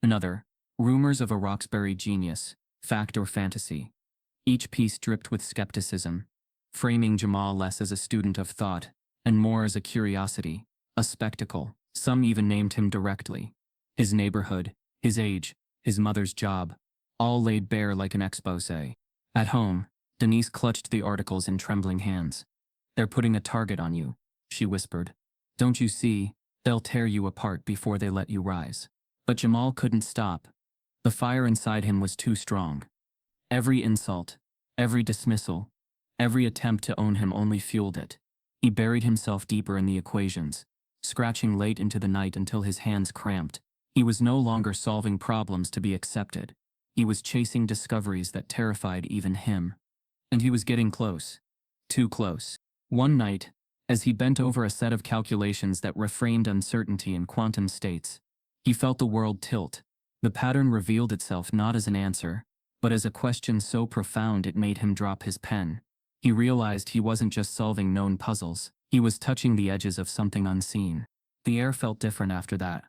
Another, rumors of a Roxbury genius, fact or fantasy. Each piece dripped with skepticism, framing Jamal less as a student of thought, and more as a curiosity, a spectacle. Some even named him directly. His neighborhood, his age, his mother's job, all laid bare like an expose. At home, Denise clutched the articles in trembling hands. They're putting a target on you, she whispered. Don't you see, they'll tear you apart before they let you rise. But Jamal couldn't stop. The fire inside him was too strong. Every insult, every dismissal, every attempt to own him only fueled it. He buried himself deeper in the equations, scratching late into the night until his hands cramped. He was no longer solving problems to be accepted. He was chasing discoveries that terrified even him. And he was getting close. Too close. One night, as he bent over a set of calculations that reframed uncertainty in quantum states, he felt the world tilt. The pattern revealed itself not as an answer, but as a question so profound it made him drop his pen. He realized he wasn't just solving known puzzles, he was touching the edges of something unseen. The air felt different after that.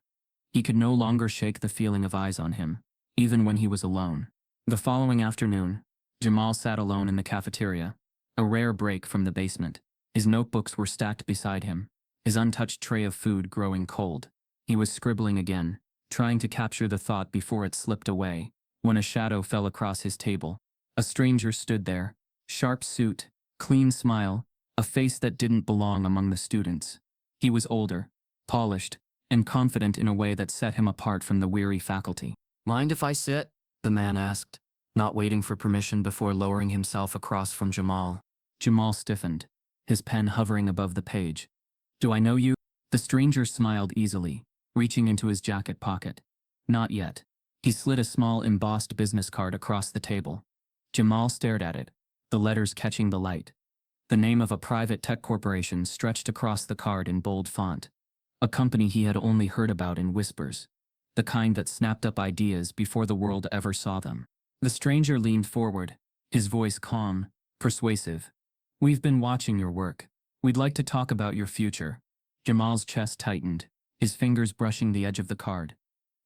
He could no longer shake the feeling of eyes on him, even when he was alone. The following afternoon, Jamal sat alone in the cafeteria, a rare break from the basement. His notebooks were stacked beside him, his untouched tray of food growing cold. He was scribbling again, trying to capture the thought before it slipped away, when a shadow fell across his table. A stranger stood there, sharp suit, clean smile, a face that didn't belong among the students. He was older, polished, and confident in a way that set him apart from the weary faculty. Mind if I sit? The man asked, not waiting for permission before lowering himself across from Jamal. Jamal stiffened, his pen hovering above the page. Do I know you? The stranger smiled easily, reaching into his jacket pocket. Not yet. He slid a small embossed business card across the table. Jamal stared at it, the letters catching the light. The name of a private tech corporation stretched across the card in bold font. A company he had only heard about in whispers. The kind that snapped up ideas before the world ever saw them. The stranger leaned forward, his voice calm, persuasive. We've been watching your work. We'd like to talk about your future. Jamal's chest tightened, his fingers brushing the edge of the card.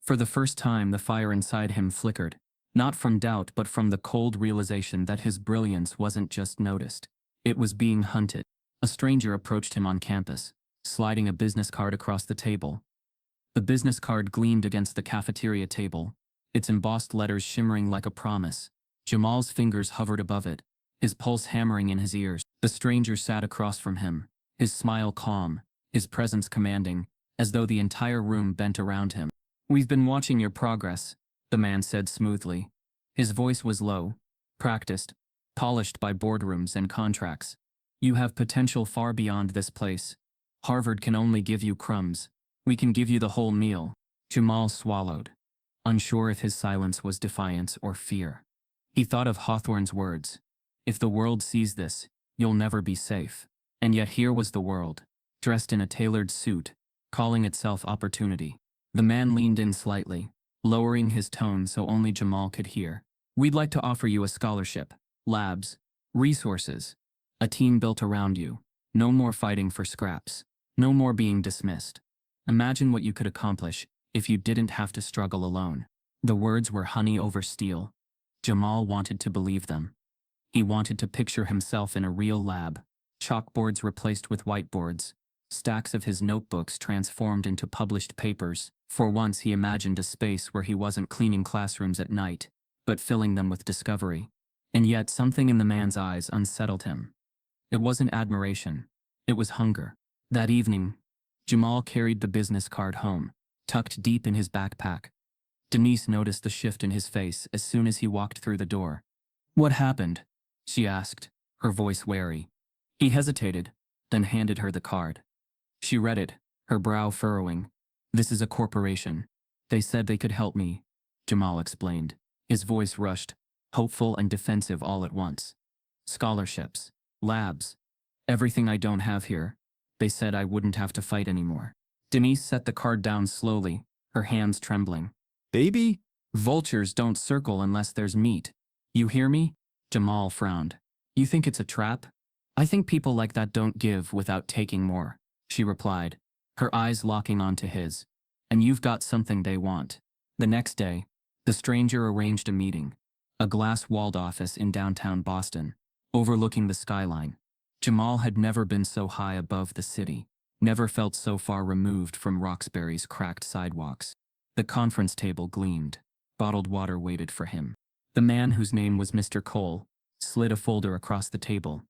For the first time, the fire inside him flickered, not from doubt but from the cold realization that his brilliance wasn't just noticed. It was being hunted. A stranger approached him on campus, sliding a business card across the table. The business card gleamed against the cafeteria table, its embossed letters shimmering like a promise. Jamal's fingers hovered above it, his pulse hammering in his ears. The stranger sat across from him, his smile calm, his presence commanding, as though the entire room bent around him. We've been watching your progress, the man said smoothly. His voice was low, practiced, polished by boardrooms and contracts. You have potential far beyond this place. Harvard can only give you crumbs. We can give you the whole meal. Jamal swallowed, unsure if his silence was defiance or fear. He thought of Hawthorne's words. If the world sees this, you'll never be safe. And yet here was the world, dressed in a tailored suit, calling itself opportunity. The man leaned in slightly, lowering his tone so only Jamal could hear. We'd like to offer you a scholarship, labs, resources, a team built around you. No more fighting for scraps. No more being dismissed. Imagine what you could accomplish if you didn't have to struggle alone. The words were honey over steel. Jamal wanted to believe them. He wanted to picture himself in a real lab, chalkboards replaced with whiteboards, stacks of his notebooks transformed into published papers. For once he imagined a space where he wasn't cleaning classrooms at night, but filling them with discovery. And yet something in the man's eyes unsettled him. It wasn't admiration. It was hunger. That evening, Jamal carried the business card home, tucked deep in his backpack. Denise noticed the shift in his face as soon as he walked through the door. What happened? She asked, her voice wary. He hesitated, then handed her the card. She read it, her brow furrowing. This is a corporation. They said they could help me, Jamal explained. His voice rushed, hopeful and defensive all at once. Scholarships, labs, everything I don't have here. They said I wouldn't have to fight anymore. Denise set the card down slowly, her hands trembling. Baby? Vultures don't circle unless there's meat. You hear me? Jamal frowned. You think it's a trap? I think people like that don't give without taking more, she replied, her eyes locking onto his. And you've got something they want. The next day, the stranger arranged a meeting. A glass-walled office in downtown Boston, overlooking the skyline. Jamal had never been so high above the city, never felt so far removed from Roxbury's cracked sidewalks. The conference table gleamed. Bottled water waited for him. The man, whose name was Mr. Cole, slid a folder across the table.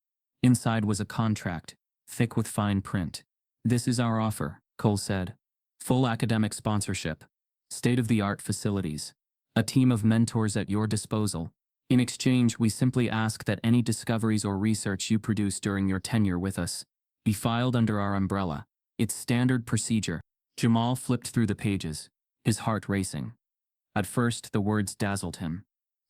Inside was a contract, thick with fine print. This is our offer, Cole said. Full academic sponsorship, state-of-the-art facilities, a team of mentors at your disposal. In exchange, we simply ask that any discoveries or research you produce during your tenure with us be filed under our umbrella. It's standard procedure. Jamal flipped through the pages, his heart racing. At first, the words dazzled him.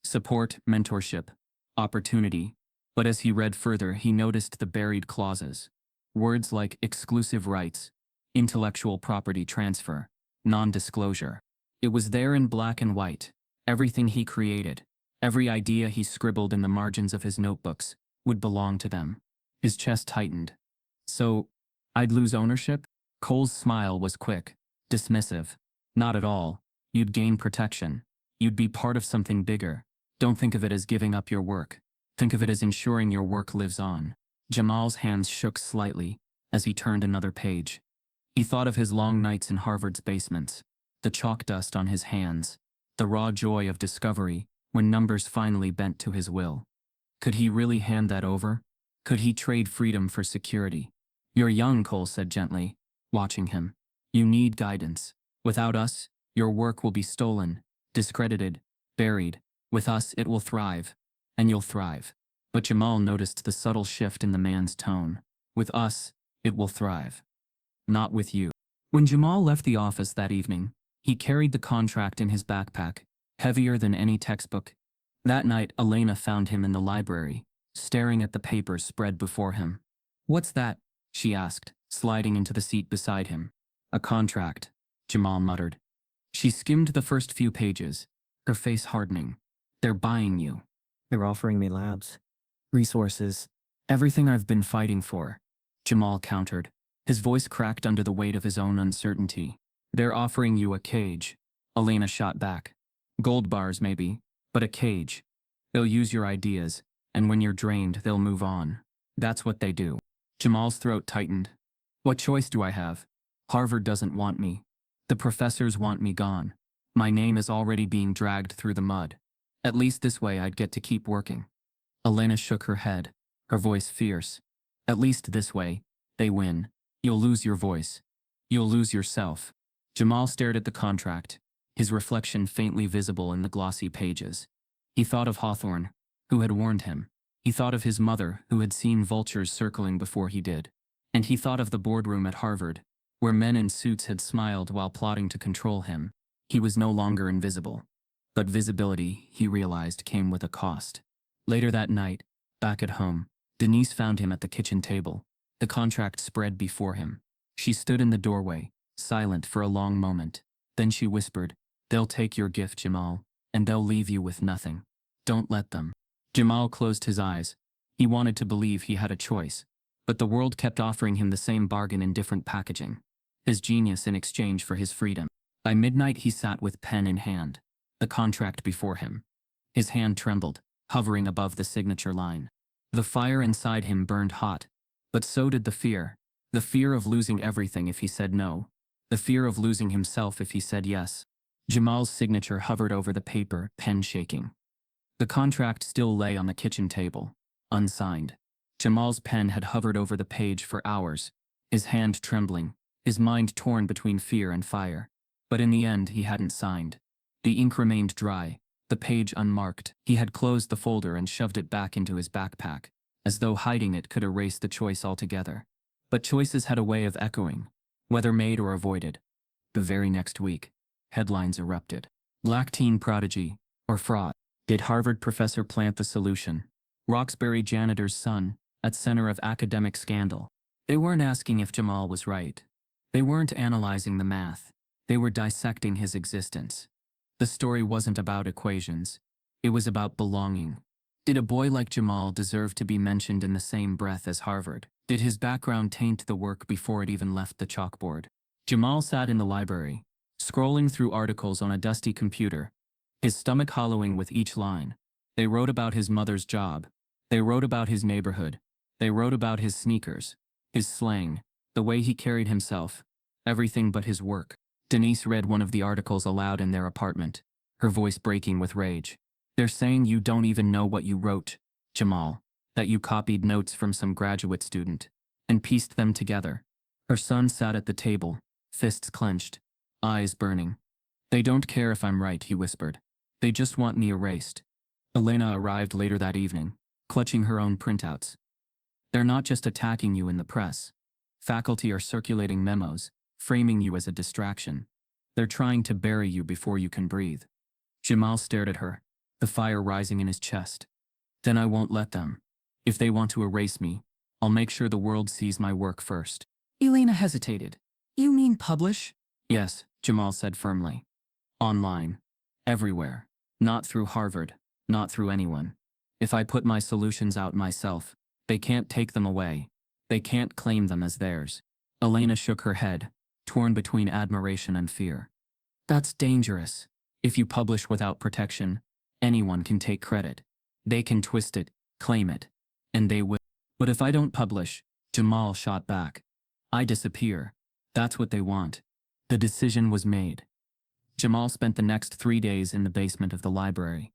Support, mentorship, opportunity. But as he read further, he noticed the buried clauses. Words like exclusive rights, intellectual property transfer, non-disclosure. It was there in black and white. Everything he created, every idea he scribbled in the margins of his notebooks, would belong to them. His chest tightened. So, I'd lose ownership? Cole's smile was quick, dismissive. Not at all. You'd gain protection. You'd be part of something bigger. Don't think of it as giving up your work. Think of it as ensuring your work lives on. Jamal's hands shook slightly as he turned another page. He thought of his long nights in Harvard's basements, the chalk dust on his hands, the raw joy of discovery when numbers finally bent to his will. Could he really hand that over? Could he trade freedom for security? You're young, Cole said gently, watching him. You need guidance. Without us, your work will be stolen, discredited, buried. With us, it will thrive. And you'll thrive. But Jamal noticed the subtle shift in the man's tone. With us, it will thrive. Not with you. When Jamal left the office that evening, he carried the contract in his backpack, heavier than any textbook. That night, Elena found him in the library, staring at the papers spread before him. What's that? She asked, sliding into the seat beside him. A contract, Jamal muttered. She skimmed the first few pages, her face hardening. They're buying you. They're offering me labs, resources, everything I've been fighting for, Jamal countered. His voice cracked under the weight of his own uncertainty. They're offering you a cage, Elena shot back. Gold bars maybe, but a cage. They'll use your ideas, and when you're drained, they'll move on. That's what they do. Jamal's throat tightened. What choice do I have? Harvard doesn't want me. The professors want me gone. My name is already being dragged through the mud. At least this way I'd get to keep working. Elena shook her head, her voice fierce. At least this way, they win. You'll lose your voice. You'll lose yourself. Jamal stared at the contract, his reflection faintly visible in the glossy pages. He thought of Hawthorne, who had warned him. He thought of his mother, who had seen vultures circling before he did. And he thought of the boardroom at Harvard, where men in suits had smiled while plotting to control him. He was no longer invisible. But visibility, he realized, came with a cost. Later that night, back at home, Denise found him at the kitchen table, the contract spread before him. She stood in the doorway, silent for a long moment. Then she whispered, "They'll take your gift, Jamal, and they'll leave you with nothing. Don't let them." Jamal closed his eyes. He wanted to believe he had a choice, but the world kept offering him the same bargain in different packaging. His genius in exchange for his freedom. By midnight he sat with pen in hand, the contract before him. His hand trembled, hovering above the signature line. The fire inside him burned hot, but so did the fear of losing everything if he said no, the fear of losing himself if he said yes. Jamal's signature hovered over the paper, pen shaking. The contract still lay on the kitchen table, unsigned. Jamal's pen had hovered over the page for hours, his hand trembling, his mind torn between fear and fire. But in the end, he hadn't signed. The ink remained dry, the page unmarked. He had closed the folder and shoved it back into his backpack, as though hiding it could erase the choice altogether. But choices had a way of echoing, whether made or avoided. The very next week, headlines erupted. Black teen prodigy, or fraud. Did Harvard professor plant the solution? Roxbury janitor's son, at center of academic scandal. They weren't asking if Jamal was right. They weren't analyzing the math. They were dissecting his existence. The story wasn't about equations. It was about belonging. Did a boy like Jamal deserve to be mentioned in the same breath as Harvard? Did his background taint the work before it even left the chalkboard? Jamal sat in the library, scrolling through articles on a dusty computer, his stomach hollowing with each line. They wrote about his mother's job. They wrote about his neighborhood. They wrote about his sneakers, his slang, the way he carried himself, everything but his work. Denise read one of the articles aloud in their apartment, her voice breaking with rage. They're saying you don't even know what you wrote, Jamal, that you copied notes from some graduate student and pieced them together. Her son sat at the table, fists clenched, eyes burning. They don't care if I'm right, he whispered. They just want me erased. Elena arrived later that evening, clutching her own printouts. They're not just attacking you in the press. Faculty are circulating memos, framing you as a distraction. They're trying to bury you before you can breathe. Jamal stared at her, the fire rising in his chest. Then I won't let them. If they want to erase me, I'll make sure the world sees my work first. Elena hesitated. You mean publish? Yes, Jamal said firmly. Online. Everywhere. Not through Harvard. Not through anyone. If I put my solutions out myself, they can't take them away. They can't claim them as theirs. Elena shook her head, torn between admiration and fear. That's dangerous. If you publish without protection, anyone can take credit. They can twist it, claim it. And they will. But if I don't publish, Jamal shot back. I disappear. That's what they want. The decision was made. Jamal spent the next 3 days in the basement of the library.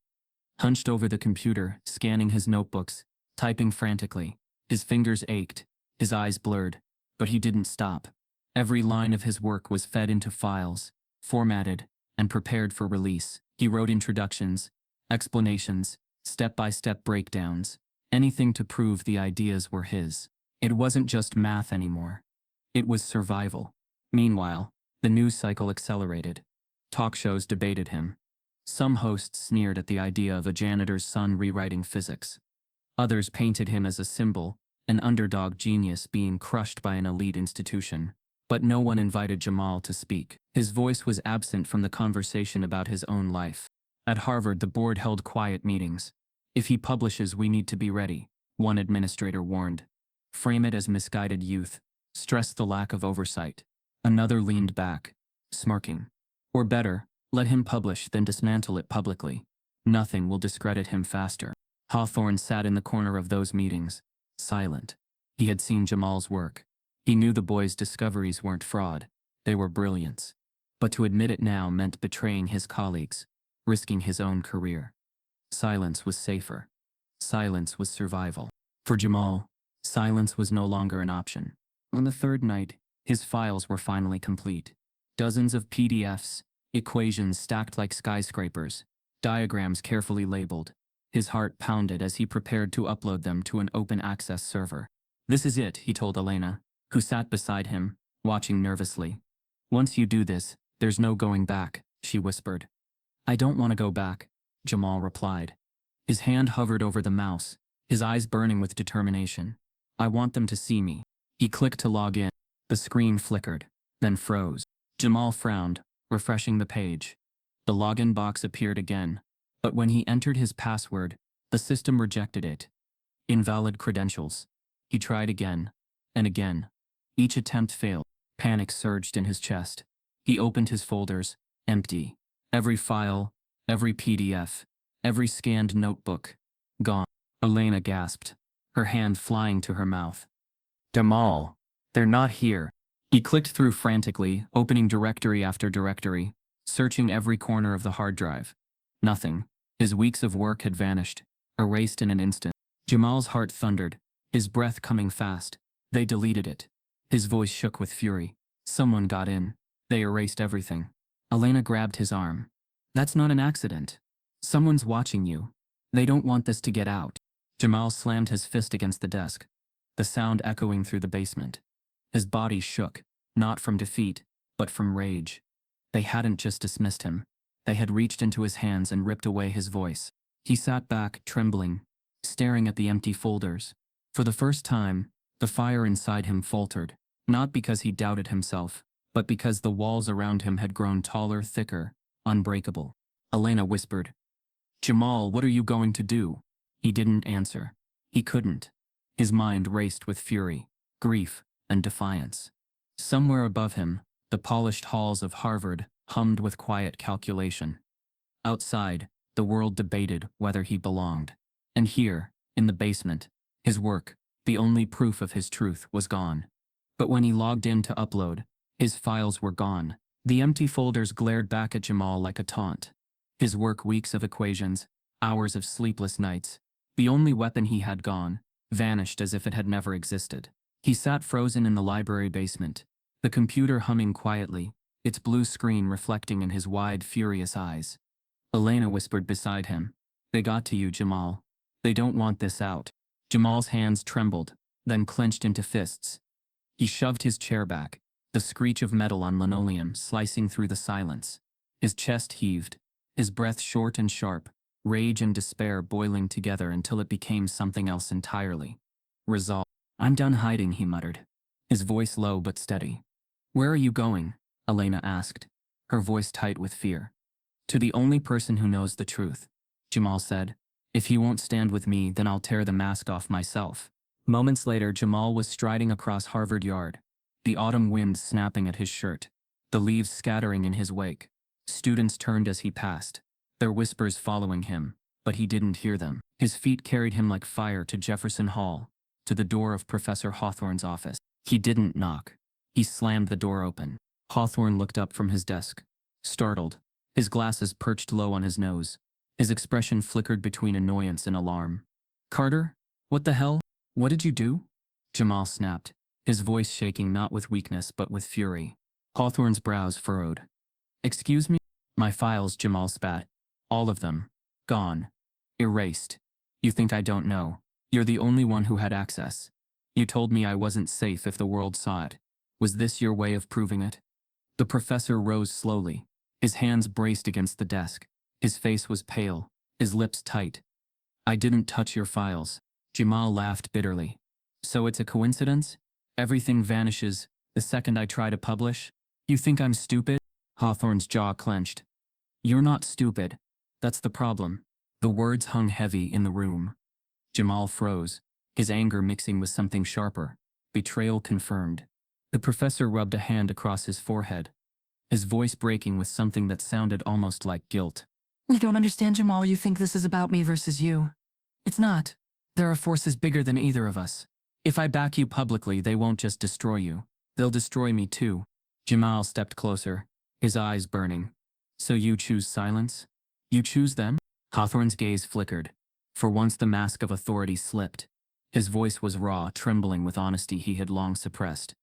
Hunched over the computer, scanning his notebooks, typing frantically. His fingers ached, his eyes blurred, but he didn't stop. Every line of his work was fed into files, formatted, and prepared for release. He wrote introductions, explanations, step-by-step breakdowns, anything to prove the ideas were his. It wasn't just math anymore. It was survival. Meanwhile, the news cycle accelerated. Talk shows debated him. Some hosts sneered at the idea of a janitor's son rewriting physics. Others painted him as a symbol, an underdog genius being crushed by an elite institution. But no one invited Jamal to speak. His voice was absent from the conversation about his own life. At Harvard, the board held quiet meetings. If he publishes, we need to be ready, one administrator warned. Frame it as misguided youth. Stress the lack of oversight. Another leaned back, smirking. Or better, let him publish, then dismantle it publicly. Nothing will discredit him faster. Hawthorne sat in the corner of those meetings, silent. He had seen Jamal's work. He knew the boy's discoveries weren't fraud. They were brilliance. But to admit it now meant betraying his colleagues, risking his own career. Silence was safer. Silence was survival. For Jamal, silence was no longer an option. On the third night, his files were finally complete. Dozens of PDFs, equations stacked like skyscrapers, diagrams carefully labeled. His heart pounded as he prepared to upload them to an open-access server. This is it, he told Elena, who sat beside him, watching nervously. Once you do this, there's no going back, she whispered. I don't want to go back, Jamal replied. His hand hovered over the mouse, his eyes burning with determination. I want them to see me. He clicked to log in. The screen flickered, then froze. Jamal frowned, refreshing the page. The login box appeared again, but when he entered his password, the system rejected it. Invalid credentials. He tried again, and again. Each attempt failed. Panic surged in his chest. He opened his folders, empty. Every file, every PDF, every scanned notebook, gone. Elena gasped, her hand flying to her mouth. Jamal, they're not here. He clicked through frantically, opening directory after directory, searching every corner of the hard drive. Nothing. His weeks of work had vanished, erased in an instant. Jamal's heart thundered, his breath coming fast. They deleted it. His voice shook with fury. Someone got in. They erased everything. Elena grabbed his arm. That's not an accident. Someone's watching you. They don't want this to get out. Jamal slammed his fist against the desk, the sound echoing through the basement. His body shook, not from defeat, but from rage. They hadn't just dismissed him. They had reached into his hands and ripped away his voice. He sat back, trembling, staring at the empty folders. For the first time, the fire inside him faltered, not because he doubted himself, but because the walls around him had grown taller, thicker, unbreakable. Elena whispered, "Jamal, what are you going to do?" He didn't answer. He couldn't. His mind raced with fury, grief, and defiance. Somewhere above him, the polished halls of Harvard hummed with quiet calculation. Outside, the world debated whether he belonged. And here, in the basement, his work, the only proof of his truth, was gone. But when he logged in to upload, his files were gone. The empty folders glared back at Jamal like a taunt. His work, weeks of equations, hours of sleepless nights, the only weapon he had gone, vanished as if it had never existed. He sat frozen in the library basement, the computer humming quietly, its blue screen reflecting in his wide, furious eyes. Elena whispered beside him, "They got to you, Jamal. They don't want this out." Jamal's hands trembled, then clenched into fists. He shoved his chair back, the screech of metal on linoleum slicing through the silence. His chest heaved, his breath short and sharp, rage and despair boiling together until it became something else entirely. Resolve. "I'm done hiding," he muttered, his voice low but steady. "Where are you going?" Elena asked, her voice tight with fear. "To the only person who knows the truth," Jamal said. "If he won't stand with me, then I'll tear the mask off myself." Moments later, Jamal was striding across Harvard Yard, the autumn wind snapping at his shirt, the leaves scattering in his wake. Students turned as he passed, their whispers following him, but he didn't hear them. His feet carried him like fire to Jefferson Hall, to the door of Professor Hawthorne's office. He didn't knock. He slammed the door open. Hawthorne looked up from his desk, startled, his glasses perched low on his nose. His expression flickered between annoyance and alarm. "Carter? What the hell? What did you do?" Jamal snapped, his voice shaking not with weakness but with fury. Hawthorne's brows furrowed. "Excuse me?" "My files," Jamal spat. "All of them. Gone. Erased. You think I don't know? You're the only one who had access. You told me I wasn't safe if the world saw it. Was this your way of proving it?" The professor rose slowly, his hands braced against the desk. His face was pale, his lips tight. "I didn't touch your files." Jamal laughed bitterly. "So it's a coincidence? Everything vanishes the second I try to publish? You think I'm stupid?" Hawthorne's jaw clenched. "You're not stupid. That's the problem." The words hung heavy in the room. Jamal froze, his anger mixing with something sharper. Betrayal confirmed. The professor rubbed a hand across his forehead, his voice breaking with something that sounded almost like guilt. "You don't understand, Jamal. You think this is about me versus you. It's not. There are forces bigger than either of us. If I back you publicly, they won't just destroy you. They'll destroy me too." Jamal stepped closer, his eyes burning. "So you choose silence? You choose them?" Hawthorne's gaze flickered. For once the mask of authority slipped. His voice was raw, trembling with honesty he had long suppressed.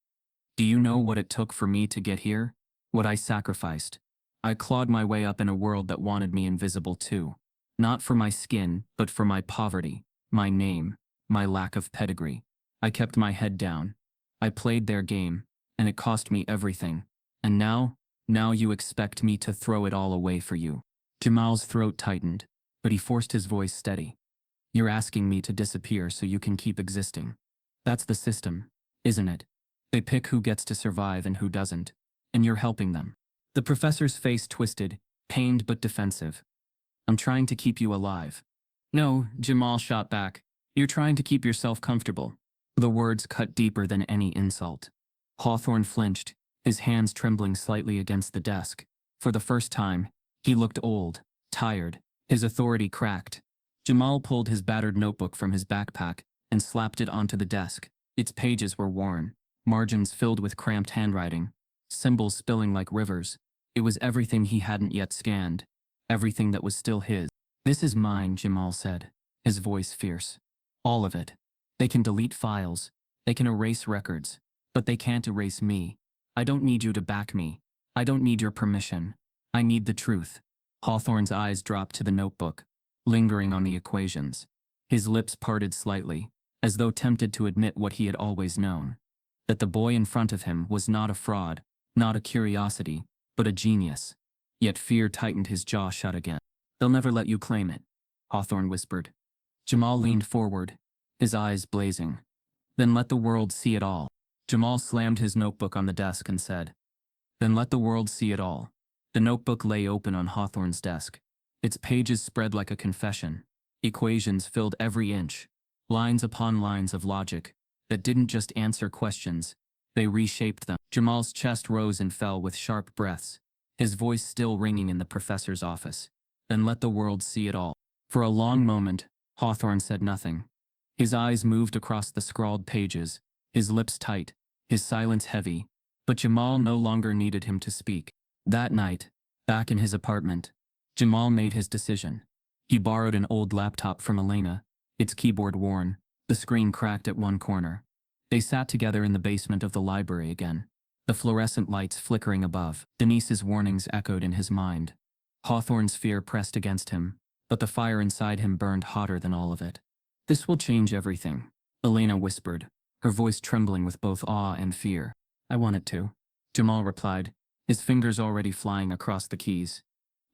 "Do you know what it took for me to get here? What I sacrificed? I clawed my way up in a world that wanted me invisible too. Not for my skin, but for my poverty, my name, my lack of pedigree. I kept my head down. I played their game, and it cost me everything. And now you expect me to throw it all away for you." Jamal's throat tightened, but he forced his voice steady. "You're asking me to disappear so you can keep existing. That's the system, isn't it? They pick who gets to survive and who doesn't, and you're helping them." The professor's face twisted, pained but defensive. "I'm trying to keep you alive." "No," Jamal shot back. "You're trying to keep yourself comfortable." The words cut deeper than any insult. Hawthorne flinched, his hands trembling slightly against the desk. For the first time, he looked old, tired, his authority cracked. Jamal pulled his battered notebook from his backpack and slapped it onto the desk. Its pages were worn, margins filled with cramped handwriting, symbols spilling like rivers. It was everything he hadn't yet scanned, everything that was still his. "This is mine," Jamal said, his voice fierce. "All of it. They can delete files, they can erase records, but they can't erase me. I don't need you to back me. I don't need your permission. I need the truth." Hawthorne's eyes dropped to the notebook, lingering on the equations. His lips parted slightly, as though tempted to admit what he had always known. That the boy in front of him was not a fraud, not a curiosity, but a genius. Yet fear tightened his jaw shut again. They'll never let you claim it, Hawthorne whispered. Jamal leaned forward, his eyes blazing. Then let the world see it all. Jamal slammed his notebook on the desk and said, Then let the world see it all. The notebook lay open on Hawthorne's desk. Its pages spread like a confession. Equations filled every inch. Lines upon lines of logic that didn't just answer questions, they reshaped them. Jamal's chest rose and fell with sharp breaths, his voice still ringing in the professor's office. Then let the world see it all. For a long moment, Hawthorne said nothing. His eyes moved across the scrawled pages, his lips tight, his silence heavy, but Jamal no longer needed him to speak. That night, back in his apartment, Jamal made his decision. He borrowed an old laptop from Elena, its keyboard worn, the screen cracked at one corner. They sat together in the basement of the library again, the fluorescent lights flickering above. Denise's warnings echoed in his mind. Hawthorne's fear pressed against him, but the fire inside him burned hotter than all of it. This will change everything, Elena whispered, her voice trembling with both awe and fear. I want it to, Jamal replied, his fingers already flying across the keys.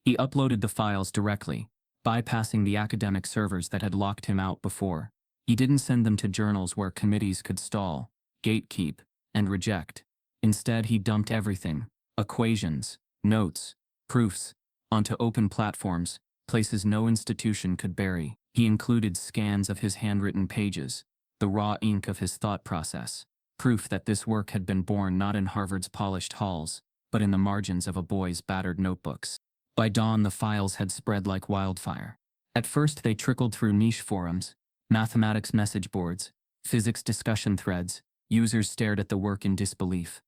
He uploaded the files directly, bypassing the academic servers that had locked him out before. He didn't send them to journals where committees could stall, gatekeep, and reject. Instead, he dumped everything, equations, notes, proofs, onto open platforms, places no institution could bury. He included scans of his handwritten pages, the raw ink of his thought process, proof that this work had been born not in Harvard's polished halls, but in the margins of a boy's battered notebooks. By dawn, the files had spread like wildfire. At first, they trickled through niche forums, mathematics message boards, physics discussion threads. Users stared at the work in disbelief.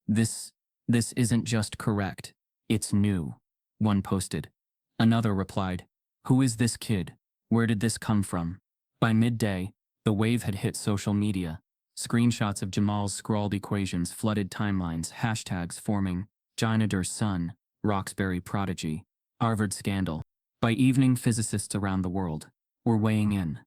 This isn't just correct, it's new, one posted. Another replied, Who is this kid? Where did this come from? By midday, the wave had hit social media. Screenshots of Jamal's scrawled equations flooded timelines, hashtags forming, Janitor's son, Roxbury prodigy, Harvard scandal. By evening, physicists around the world were weighing in.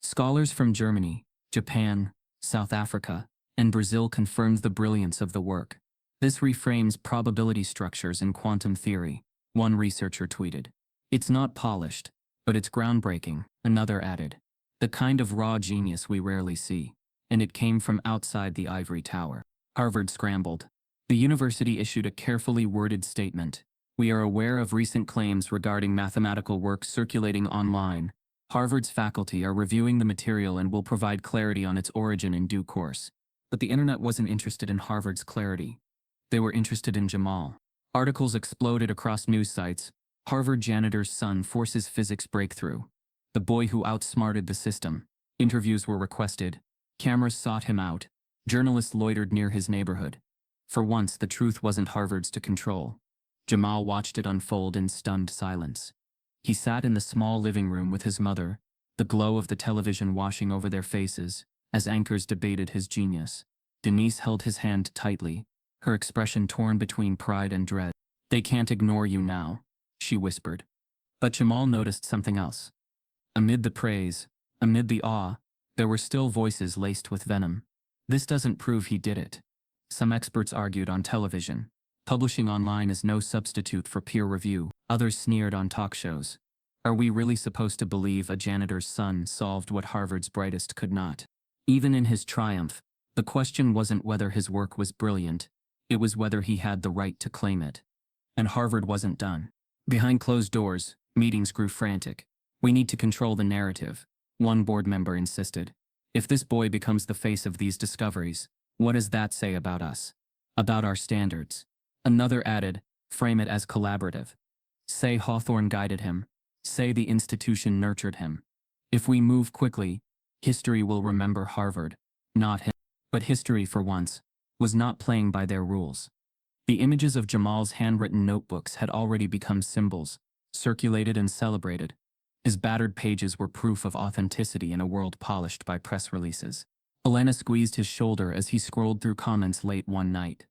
Scholars from Germany, Japan, South Africa, and Brazil confirmed the brilliance of the work. This reframes probability structures in quantum theory, one researcher tweeted. It's not polished, but it's groundbreaking, another added. The kind of raw genius we rarely see. And it came from outside the ivory tower. Harvard scrambled. The university issued a carefully worded statement. We are aware of recent claims regarding mathematical work circulating online. Harvard's faculty are reviewing the material and will provide clarity on its origin in due course. But the internet wasn't interested in Harvard's clarity. They were interested in Jamal. Articles exploded across news sites. Harvard janitor's son forces physics breakthrough. The boy who outsmarted the system. Interviews were requested. Cameras sought him out. Journalists loitered near his neighborhood. For once, the truth wasn't Harvard's to control. Jamal watched it unfold in stunned silence. He sat in the small living room with his mother, the glow of the television washing over their faces, as anchors debated his genius. Denise held his hand tightly, her expression torn between pride and dread. They can't ignore you now, she whispered. But Jamal noticed something else. Amid the praise, amid the awe, there were still voices laced with venom. This doesn't prove he did it. Some experts argued on television. Publishing online is no substitute for peer review. Others sneered on talk shows. Are we really supposed to believe a janitor's son solved what Harvard's brightest could not? Even in his triumph, the question wasn't whether his work was brilliant, it was whether he had the right to claim it. And Harvard wasn't done. Behind closed doors, meetings grew frantic. We need to control the narrative, one board member insisted. If this boy becomes the face of these discoveries, what does that say about us? About our standards? Another added, frame it as collaborative. Say Hawthorne guided him. Say the institution nurtured him. If we move quickly, history will remember Harvard, not him. But history, for once, was not playing by their rules. The images of Jamal's handwritten notebooks had already become symbols, circulated and celebrated. His battered pages were proof of authenticity in a world polished by press releases. Elena squeezed his shoulder as he scrolled through comments late one night.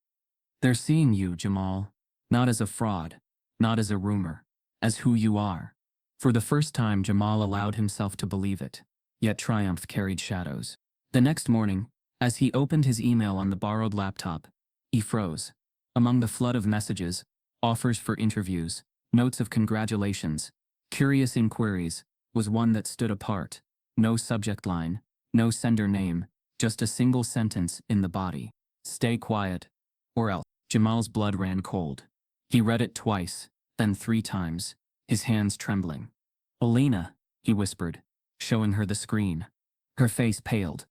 They're seeing you, Jamal. Not as a fraud, not as a rumor, as who you are. For the first time, Jamal allowed himself to believe it. Yet triumph carried shadows. The next morning, as he opened his email on the borrowed laptop, he froze. Among the flood of messages, Offers for interviews, notes of congratulations, curious inquiries, was one that stood apart. No subject line, no sender name, just a single sentence in the body. Stay quiet, or else. Jamal's blood ran cold. He read it twice, then 3 times, his hands trembling. "Elena," he whispered, showing her the screen. Her face paled.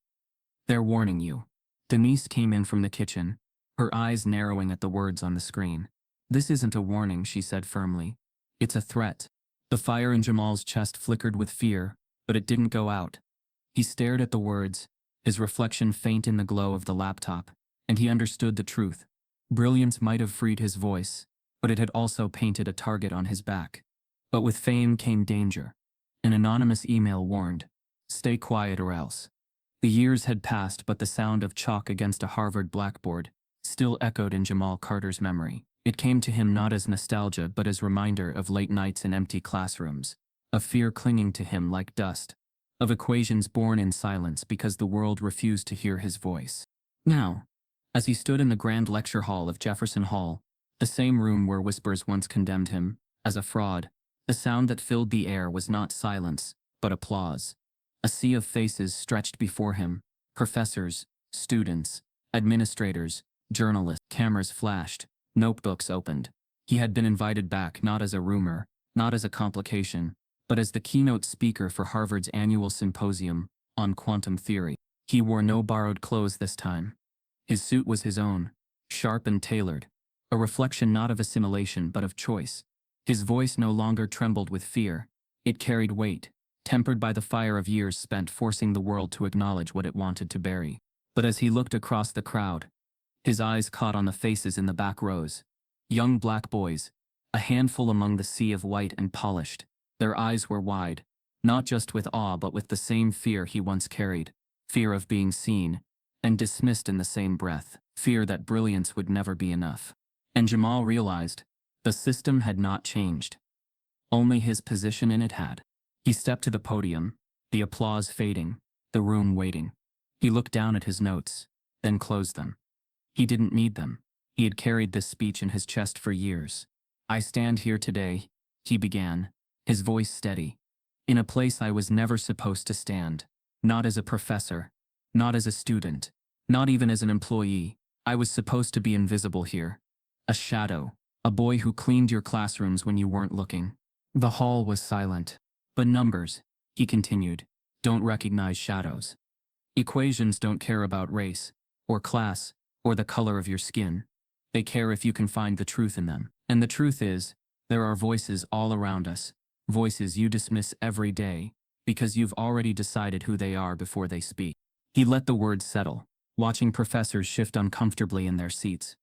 "They're warning you." Denise came in from the kitchen, her eyes narrowing at the words on the screen. "This isn't a warning," she said firmly. "It's a threat." The fire in Jamal's chest flickered with fear, but it didn't go out. He stared at the words, his reflection faint in the glow of the laptop, and he understood the truth. Brilliance might have freed his voice, but it had also painted a target on his back. But with fame came danger. An anonymous email warned, "Stay quiet or else." The years had passed, but the sound of chalk against a Harvard blackboard still echoed in Jamal Carter's memory. It came to him not as nostalgia but as reminder of late nights in empty classrooms, of fear clinging to him like dust, of equations born in silence because the world refused to hear his voice. Now, as he stood in the grand lecture hall of Jefferson Hall, the same room where whispers once condemned him as a fraud, the sound that filled the air was not silence, but applause. A sea of faces stretched before him, professors, students, administrators, journalists. Cameras flashed, notebooks opened. He had been invited back not as a rumor, not as a complication, but as the keynote speaker for Harvard's annual symposium on quantum theory. He wore no borrowed clothes this time. His suit was his own, sharp and tailored, a reflection not of assimilation but of choice. His voice no longer trembled with fear. It carried weight, tempered by the fire of years spent forcing the world to acknowledge what it wanted to bury. But as he looked across the crowd, his eyes caught on the faces in the back rows. Young black boys, a handful among the sea of white and polished. Their eyes were wide, not just with awe but with the same fear he once carried, fear of being seen, and dismissed in the same breath, fear that brilliance would never be enough. And Jamal realized, the system had not changed. Only his position in it had. He stepped to the podium, the applause fading, the room waiting. He looked down at his notes, then closed them. He didn't need them. He had carried this speech in his chest for years. "I stand here today," he began, his voice steady, "in a place I was never supposed to stand. Not as a professor, not as a student, not even as an employee. I was supposed to be invisible here. A shadow, a boy who cleaned your classrooms when you weren't looking." The hall was silent. "But numbers," he continued, "don't recognize shadows. Equations don't care about race, or class, or the color of your skin. They care if you can find the truth in them. And the truth is, there are voices all around us, voices you dismiss every day, because you've already decided who they are before they speak." He let the words settle, watching professors shift uncomfortably in their seats.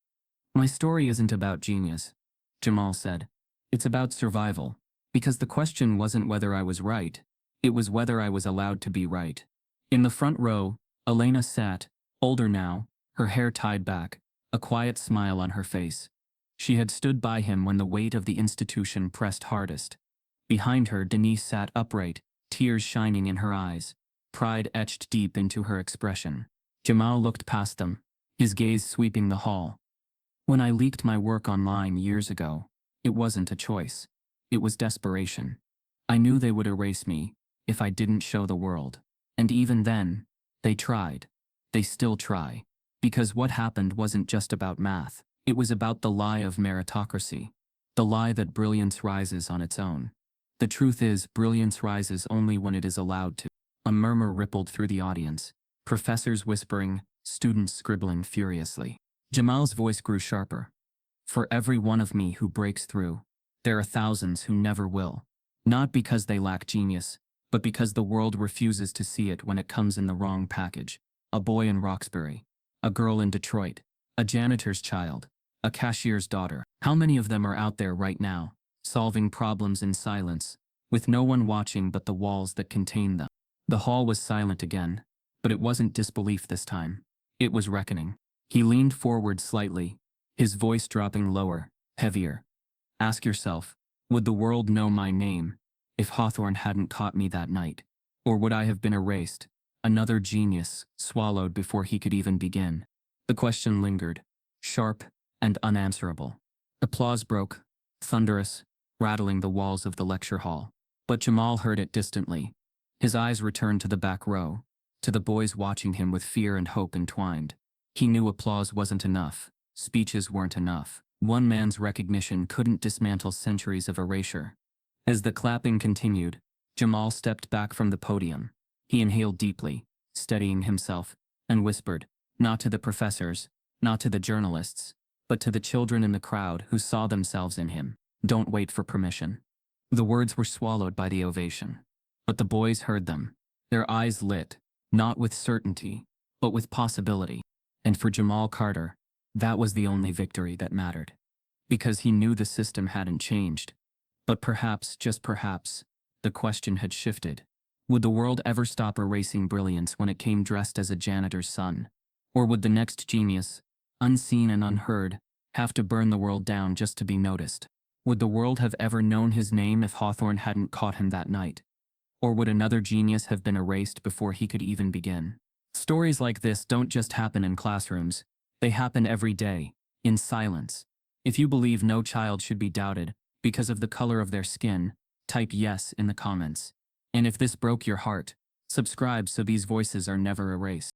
"My story isn't about genius," Jamal said. "It's about survival. Because the question wasn't whether I was right, it was whether I was allowed to be right." In the front row, Elena sat, older now, her hair tied back, a quiet smile on her face. She had stood by him when the weight of the institution pressed hardest. Behind her, Denise sat upright, tears shining in her eyes, pride etched deep into her expression. Jamal looked past them, his gaze sweeping the hall. "When I leaked my work online years ago, it wasn't a choice. It was desperation. I knew they would erase me if I didn't show the world. And even then, they tried. They still try. Because what happened wasn't just about math. It was about the lie of meritocracy. The lie that brilliance rises on its own. The truth is, brilliance rises only when it is allowed to." A murmur rippled through the audience, professors whispering, students scribbling furiously. Jamal's voice grew sharper. "For every one of me who breaks through, there are thousands who never will. Not because they lack genius, but because the world refuses to see it when it comes in the wrong package. A boy in Roxbury, a girl in Detroit, a janitor's child, a cashier's daughter. How many of them are out there right now, solving problems in silence, with no one watching but the walls that contain them?" The hall was silent again, but it wasn't disbelief this time. It was reckoning. He leaned forward slightly, his voice dropping lower, heavier. "Ask yourself, would the world know my name if Hawthorne hadn't caught me that night? Or would I have been erased, another genius swallowed before he could even begin?" The question lingered, sharp and unanswerable. Applause broke, thunderous, rattling the walls of the lecture hall. But Jamal heard it distantly. His eyes returned to the back row, to the boys watching him with fear and hope entwined. He knew applause wasn't enough. Speeches weren't enough. One man's recognition couldn't dismantle centuries of erasure. As the clapping continued, Jamal stepped back from the podium. He inhaled deeply, steadying himself, and whispered, not to the professors, not to the journalists, but to the children in the crowd who saw themselves in him. Don't wait for permission. The words were swallowed by the ovation. But the boys heard them. Their eyes lit, not with certainty, but with possibility. And for Jamal Carter, that was the only victory that mattered. Because he knew the system hadn't changed. But perhaps, just perhaps, the question had shifted. Would the world ever stop erasing brilliance when it came dressed as a janitor's son? Or would the next genius, unseen and unheard, have to burn the world down just to be noticed? Would the world have ever known his name if Hawthorne hadn't caught him that night? Or would another genius have been erased before he could even begin? Stories like this don't just happen in classrooms. They happen every day, in silence. If you believe no child should be doubted because of the color of their skin, type yes in the comments. And if this broke your heart, subscribe so these voices are never erased.